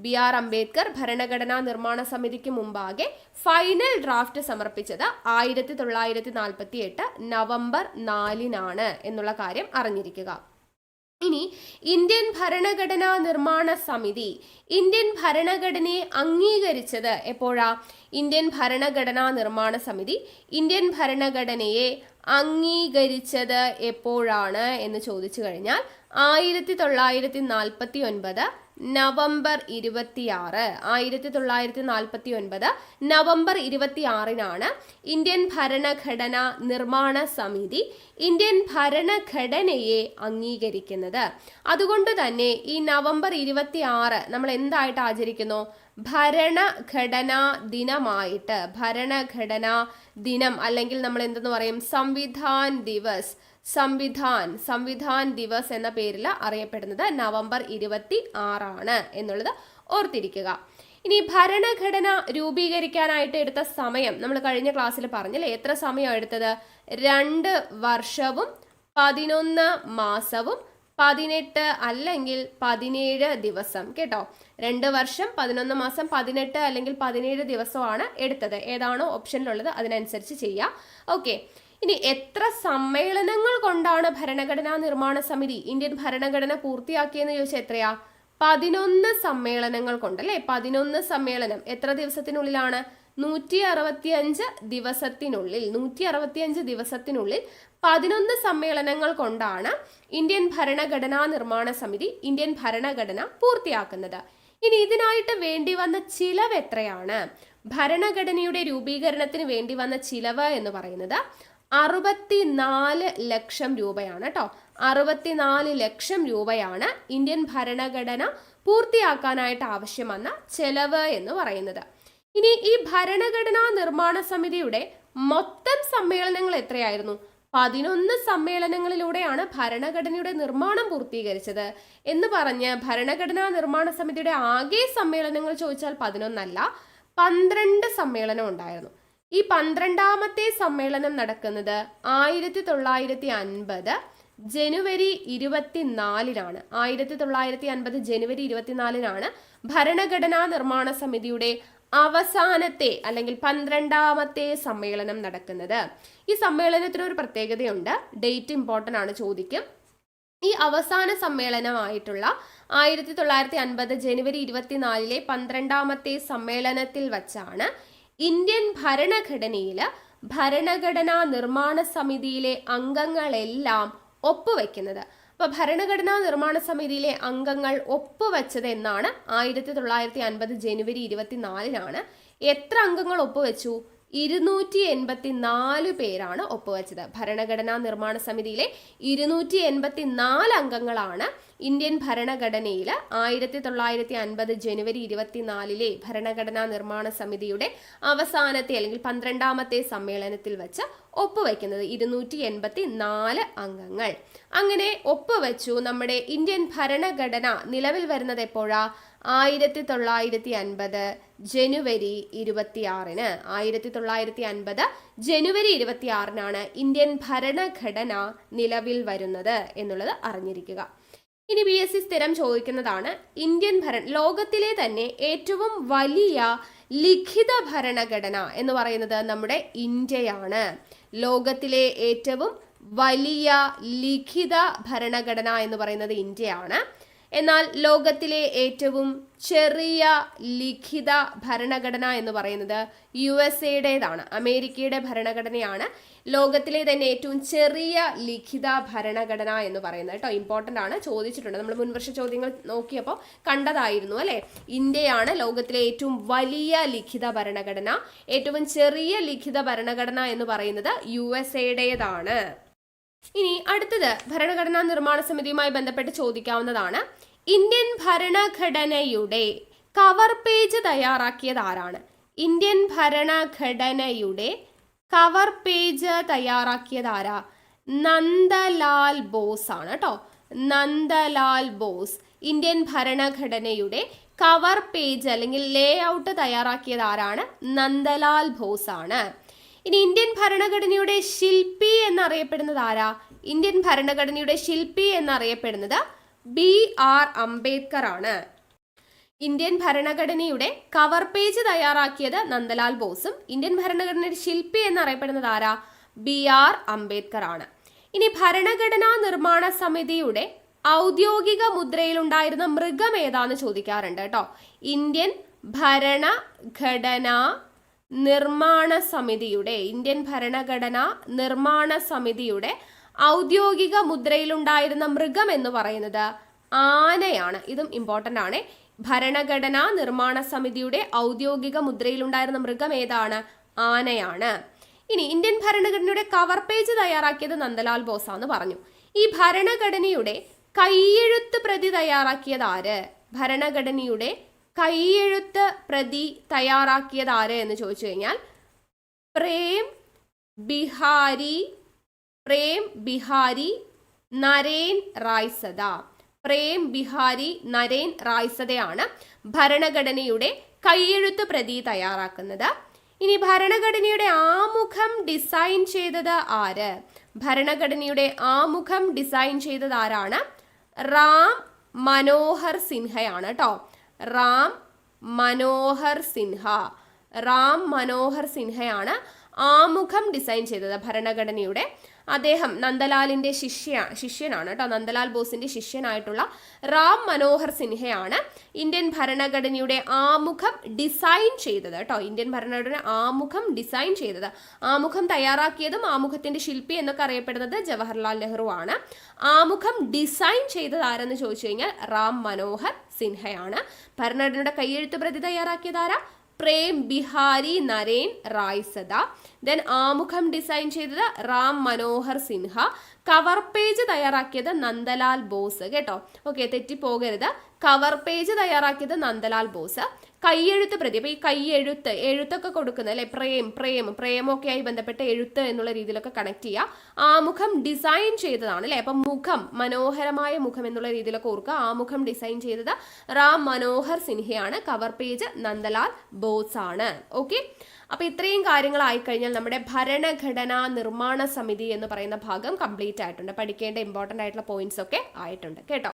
BR അംബേദ്കർ ഭരണഘടനാ നിർമ്മാണ സമിതിക്ക് മുമ്പാകെ ഫൈനൽ ഡ്രാഫ്റ്റ് സമർപ്പിച്ചത് 1948 നവംബർ 4-നാണ് എന്നുള്ള കാര്യം അറിഞ്ഞിരിക്കുക. ഇനി ഇന്ത്യൻ ഭരണഘടനാ നിർമ്മാണ സമിതി ഇന്ത്യൻ ഭരണഘടനയെ അംഗീകരിച്ചത് എപ്പോഴാ? ഇന്ത്യൻ ഭരണഘടനാ നിർമ്മാണ സമിതി ഇന്ത്യൻ ഭരണഘടനയെ അംഗീകരിച്ചത് എപ്പോഴാണ് എന്ന് ചോദിച്ചു കഴിഞ്ഞാൽ 1949 നവംബർ 26. 1949 നവംബർ 26-നാണ് ഇന്ത്യൻ ഭരണഘടനാ നിർമ്മാണ സമിതി ഇന്ത്യൻ ഭരണഘടനയെ അംഗീകരിക്കുന്നത്. അതുകൊണ്ട് തന്നെ ഈ നവംബർ 26 നമ്മൾ എന്തായിട്ട് ആചരിക്കുന്നു? ഭരണഘടനാ ദിനമായിട്ട്. ഭരണഘടനാ ദിനം അല്ലെങ്കിൽ നമ്മൾ എന്തെന്ന് പറയും? സംവിധാൻ ദിവസ്. സംവിധാൻ ദിവസ് എന്ന പേരിൽ അറിയപ്പെടുന്നത് നവംബർ 26 എന്നുള്ളത് ഓർത്തിരിക്കുക. ഇനി ഭരണഘടന രൂപീകരിക്കാനായിട്ട് എടുത്ത സമയം നമ്മൾ കഴിഞ്ഞ ക്ലാസ്സിൽ പറഞ്ഞല്ലേ? എത്ര സമയം എടുത്തത്? 2 വർഷവും 11 മാസവും 18 അല്ലെങ്കിൽ 17 ദിവസം. കേട്ടോ, 2 വർഷം 11 മാസം 18 അല്ലെങ്കിൽ 17 ദിവസമാണ് എടുത്തത്. ഏതാണോ ഓപ്ഷനിലുള്ളത് അതിനനുസരിച്ച് ചെയ്യാം. ഓക്കെ, ഇനി എത്ര സമ്മേളനങ്ങൾ കൊണ്ടാണ് ഭരണഘടനാ നിർമ്മാണ സമിതി ഇന്ത്യൻ ഭരണഘടന പൂർത്തിയാക്കിയെന്ന് ചോദിച്ചാൽ എത്രയാ? 11 സമ്മേളനങ്ങൾ കൊണ്ടല്ലേ? 11 സമ്മേളനം എത്ര ദിവസത്തിനുള്ളിലാണ്? 165 ദിവസത്തിനുള്ളിൽ. 165 ദിവസത്തിനുള്ളിൽ 11 സമ്മേളനങ്ങൾ കൊണ്ടാണ് ഇന്ത്യൻ ഭരണഘടനാ നിർമ്മാണ സമിതി ഇന്ത്യൻ ഭരണഘടന പൂർത്തിയാക്കുന്നത്. ഇനി ഇതിനായിട്ട് വേണ്ടി വന്ന ചിലവ് എത്രയാണ്? ഭരണഘടനയുടെ രൂപീകരണത്തിന് വേണ്ടി വന്ന ചിലവ് എന്ന് പറയുന്നത് 64 ലക്ഷം രൂപയാണ് കേട്ടോ. 64 ലക്ഷം രൂപയാണ് ഇന്ത്യൻ ഭരണഘടന പൂർത്തിയാക്കാനായിട്ട് ആവശ്യം വന്ന ചെലവ് എന്ന് പറയുന്നത്. ഇനി ഈ ഭരണഘടനാ നിർമ്മാണ സമിതിയുടെ മൊത്തം സമ്മേളനങ്ങൾ എത്രയായിരുന്നു? 11 സമ്മേളനങ്ങളിലൂടെയാണ് ഭരണഘടനയുടെ നിർമ്മാണം പൂർത്തീകരിച്ചത് എന്ന് പറഞ്ഞ് ഭരണഘടനാ നിർമ്മാണ സമിതിയുടെ ആകെ സമ്മേളനങ്ങൾ ചോദിച്ചാൽ 11 അല്ല, 12 സമ്മേളനം ഉണ്ടായിരുന്നു. ഈ 12ാമത്തെ സമ്മേളനം നടക്കുന്നത് 1950 ജനുവരി 24-നാണ്. 1950 ജനുവരി 24-നാണ് ഭരണഘടനാ നിർമ്മാണ സമിതിയുടെ അവസാനത്തെ അല്ലെങ്കിൽ 12ാമത്തെ സമ്മേളനം നടക്കുന്നത്. ഈ സമ്മേളനത്തിന് ഒരു പ്രത്യേകതയുണ്ട്. ഡേറ്റ് ഇമ്പോർട്ടൻ്റ് ആണ്, ചോദിക്കും. ഈ അവസാന സമ്മേളനമായിട്ടുള്ള 1950 ജനുവരി 24 12ാമത്തെ സമ്മേളനത്തിൽ വച്ചാണ് ഇന്ത്യൻ ഭരണഘടനയിൽ ഭരണഘടനാ നിർമ്മാണ സമിതിയിലെ അംഗങ്ങളെല്ലാം ഒപ്പുവെക്കുന്നത്. അപ്പൊ ഭരണഘടനാ നിർമ്മാണ സമിതിയിലെ അംഗങ്ങൾ ഒപ്പുവെച്ചത് എന്നാണ് 1950 ജനുവരി 24 എത്ര അംഗങ്ങൾ ഒപ്പുവെച്ചു? 284 പേരാണ് ഒപ്പുവെച്ചത്. ഭരണഘടനാ നിർമ്മാണ സമിതിയിലെ 284 അംഗങ്ങളാണ് ഇന്ത്യൻ ഭരണഘടനയിൽ 1950 ജനുവരി 24 ഭരണഘടനാ നിർമ്മാണ സമിതിയുടെ അവസാനത്തെ അല്ലെങ്കിൽ 12ാമത്തെ സമ്മേളനത്തിൽ വെച്ച് ഒപ്പുവെക്കുന്നത്. 284 അംഗങ്ങൾ അങ്ങനെ ഒപ്പുവെച്ചു. നമ്മുടെ ഇന്ത്യൻ ഭരണഘടന നിലവിൽ വരുന്നത് എപ്പോഴാ? 1950 ജനുവരി 26. 1950 ജനുവരി 26 ഇന്ത്യൻ ഭരണഘടന നിലവിൽ വരുന്നത് എന്നുള്ളത് അറിഞ്ഞിരിക്കുക. ഇനി PSC സ്ഥിരം ചോദിക്കുന്നതാണ്, ലോകത്തിലെ തന്നെ ഏറ്റവും വലിയ ലിഖിത ഭരണഘടന എന്ന് പറയുന്നത് നമ്മുടെ ഇന്ത്യയാണ്. ലോകത്തിലെ ഏറ്റവും വലിയ ലിഖിത ഭരണഘടന എന്ന് പറയുന്നത് ഇന്ത്യയാണ്. എന്നാൽ ലോകത്തിലെ ഏറ്റവും ചെറിയ ലിഖിത ഭരണഘടന എന്ന് പറയുന്നത് USA-യുടേതാണ്. അമേരിക്കയുടെ ഭരണഘടനയാണ് ലോകത്തിലെ തന്നെ ഏറ്റവും ചെറിയ ലിഖിത ഭരണഘടന എന്ന് പറയുന്നത് കേട്ടോ. ഇമ്പോർട്ടൻ്റ് ആണ്, ചോദിച്ചിട്ടുണ്ട്. നമ്മൾ മുൻവർഷ ചോദ്യങ്ങൾ നോക്കിയപ്പോൾ കണ്ടതായിരുന്നു അല്ലേ. ഇന്ത്യയാണ് ലോകത്തിലെ ഏറ്റവും വലിയ ലിഖിത ഭരണഘടന. ഏറ്റവും ചെറിയ ലിഖിത ഭരണഘടന എന്ന് പറയുന്നത് USA-യുടേതാണ്. ഇനി അടുത്തത് ഭരണഘടനാ നിർമ്മാണ സമിതിയുമായി ബന്ധപ്പെട്ട് ചോദിക്കാവുന്നതാണ്. ഇന്ത്യൻ ഭരണഘടനയുടെ കവർ പേജ് തയ്യാറാക്കിയത് ആരാണ്? ഇന്ത്യൻ ഭരണഘടനയുടെ കവർ പേജ് തയ്യാറാക്കിയത് ആരാ? നന്ദലാൽ ബോസ് ആണ് കേട്ടോ. നന്ദലാൽ ബോസ് ഇന്ത്യൻ ഭരണഘടനയുടെ കവർ പേജ് അല്ലെങ്കിൽ ലേ ഔട്ട് തയ്യാറാക്കിയത് ആരാണ്? നന്ദലാൽ ബോസ് ആണ്. ഇനി ഇന്ത്യൻ ഭരണഘടനയുടെ ശില്പി എന്നറിയപ്പെടുന്നത് ആരാ? ഇന്ത്യൻ ഭരണഘടനയുടെ ശില്പി എന്നറിയപ്പെടുന്നത് BR അംബേദ്കർ ആണ്. ഇന്ത്യൻ ഭരണഘടനയുടെ കവർ പേജ് തയ്യാറാക്കിയത് നന്ദലാൽ ബോസും ഇന്ത്യൻ ഭരണഘടനയുടെ ശില്പി എന്നറിയപ്പെടുന്നത് ആരാ? BR അംബേദ്കർ ആണ്. ഇനി ഭരണഘടനാ നിർമ്മാണ സമിതിയുടെ ഔദ്യോഗിക മുദ്രയിലുണ്ടായിരുന്ന മൃഗം ഏതാന്ന് ചോദിക്കാറുണ്ട് കേട്ടോ. ഇന്ത്യൻ ഭരണഘടനാ നിർമ്മാണ സമിതിയുടെ ഔദ്യോഗിക മുദ്രയിലുണ്ടായിരുന്ന മൃഗം എന്ന് പറയുന്നത് ആനയാണ്. ഇതും ഇമ്പോർട്ടൻ്റ് ആണ്. ഭരണഘടനാ നിർമ്മാണ സമിതിയുടെ ഔദ്യോഗിക മുദ്രയിലുണ്ടായിരുന്ന മൃഗം ഏതാണ്? ആനയാണ്. ഇനി ഇന്ത്യൻ ഭരണഘടനയുടെ കവർ പേജ് തയ്യാറാക്കിയത് നന്ദലാൽ ബോസ് ആണെന്ന് പറഞ്ഞു. ഈ ഭരണഘടനയുടെ കൈയെഴുത്ത് പ്രതി തയ്യാറാക്കിയത് ആര്? ഭരണഘടനയുടെ കൈയെഴുത്ത് പ്രതി തയ്യാറാക്കിയത് ആര് എന്ന് ചോദിച്ചു കഴിഞ്ഞാൽ പ്രേം ബിഹാരി നരേൻ റായ്സദ. പ്രേം ബിഹാരി നരേൻ റായ്സദയാണ് ഭരണഘടനയുടെ കൈയെഴുത്ത് പ്രതി തയ്യാറാക്കുന്നത്. ഇനി ഭരണഘടനയുടെ ആമുഖം ഡിസൈൻ ചെയ്തത് ആര്? ഭരണഘടനയുടെ ആമുഖം ഡിസൈൻ ചെയ്തത് ആരാണ്? റാം മനോഹർ സിൻഹയാണ് കേട്ടോ. റാം മനോഹർ സിൻഹയാണ് ആമുഖം ഡിസൈൻ ചെയ്തത് ഭരണഘടനയുടെ. അദ്ദേഹം നന്ദലാലിന്റെ ശിഷ്യനാണ് കേട്ടോ. നന്ദലാൽ ബോസിന്റെ ശിഷ്യനായിട്ടുള്ള റാം മനോഹർ സിൻഹയാണ് ഇന്ത്യൻ ഭരണഘടനയുടെ ആമുഖം ഡിസൈൻ ചെയ്തത് കേട്ടോ. ഇന്ത്യൻ ഭരണഘടന ആമുഖം ഡിസൈൻ ചെയ്തത്. ആമുഖം തയ്യാറാക്കിയതും ആമുഖത്തിന്റെ ശില്പി എന്നൊക്കെ അറിയപ്പെടുന്നത് ജവഹർലാൽ നെഹ്റു ആണ്. ആമുഖം ഡിസൈൻ ചെയ്തത് ആരെന്ന് ചോദിച്ചു കഴിഞ്ഞാൽ റാം മനോഹർ സിൻഹയാണ്. ഭരണഘടനയുടെ കൈയെഴുത്ത് പ്രതി തയ്യാറാക്കിയത് ആരാ? പ്രേം ബിഹാരി നരേൻ റായ്സദ. ദെൻ ആമുഖം ഡിസൈൻ ചെയ്തത് റാം മനോഹർ സിൻഹ. കവർ പേജ് തയ്യാറാക്കിയത് നന്ദലാൽ ബോസ് കേട്ടോ. ഓക്കെ, തെറ്റിപ്പോകരുത്. കവർ പേജ് തയ്യാറാക്കിയത് നന്ദലാൽ ബോസ്. കൈയെഴുത്ത് പ്രതി, അപ്പൊ ഈ എഴുത്തൊക്കെ കൊടുക്കുന്നത് അല്ലെ, പ്രേമൊക്കെ ആയി ബന്ധപ്പെട്ട എഴുത്ത് എന്നുള്ള രീതിയിലൊക്കെ കണക്ട് ചെയ്യുക. ആമുഖം ഡിസൈൻ ചെയ്തതാണ് അല്ലെ. അപ്പൊ മുഖം, മനോഹരമായ മുഖം എന്നുള്ള രീതിയിലൊക്കെ ഓർക്കുക. ആമുഖം ഡിസൈൻ ചെയ്തത് റാം മനോഹർ സിൻഹയാണ്. കവർ പേജ് നന്ദലാൽ ബോസ് ആണ്. ഓക്കെ, അപ്പൊ ഇത്രയും കാര്യങ്ങളായി കഴിഞ്ഞാൽ നമ്മുടെ ഭരണഘടനാ നിർമ്മാണ സമിതി എന്ന് പറയുന്ന ഭാഗം കംപ്ലീറ്റ് ആയിട്ടുണ്ട്. പഠിക്കേണ്ട ഇമ്പോർട്ടൻ്റ് ആയിട്ടുള്ള പോയിന്റ്സ് ഒക്കെ ആയിട്ടുണ്ട് കേട്ടോ.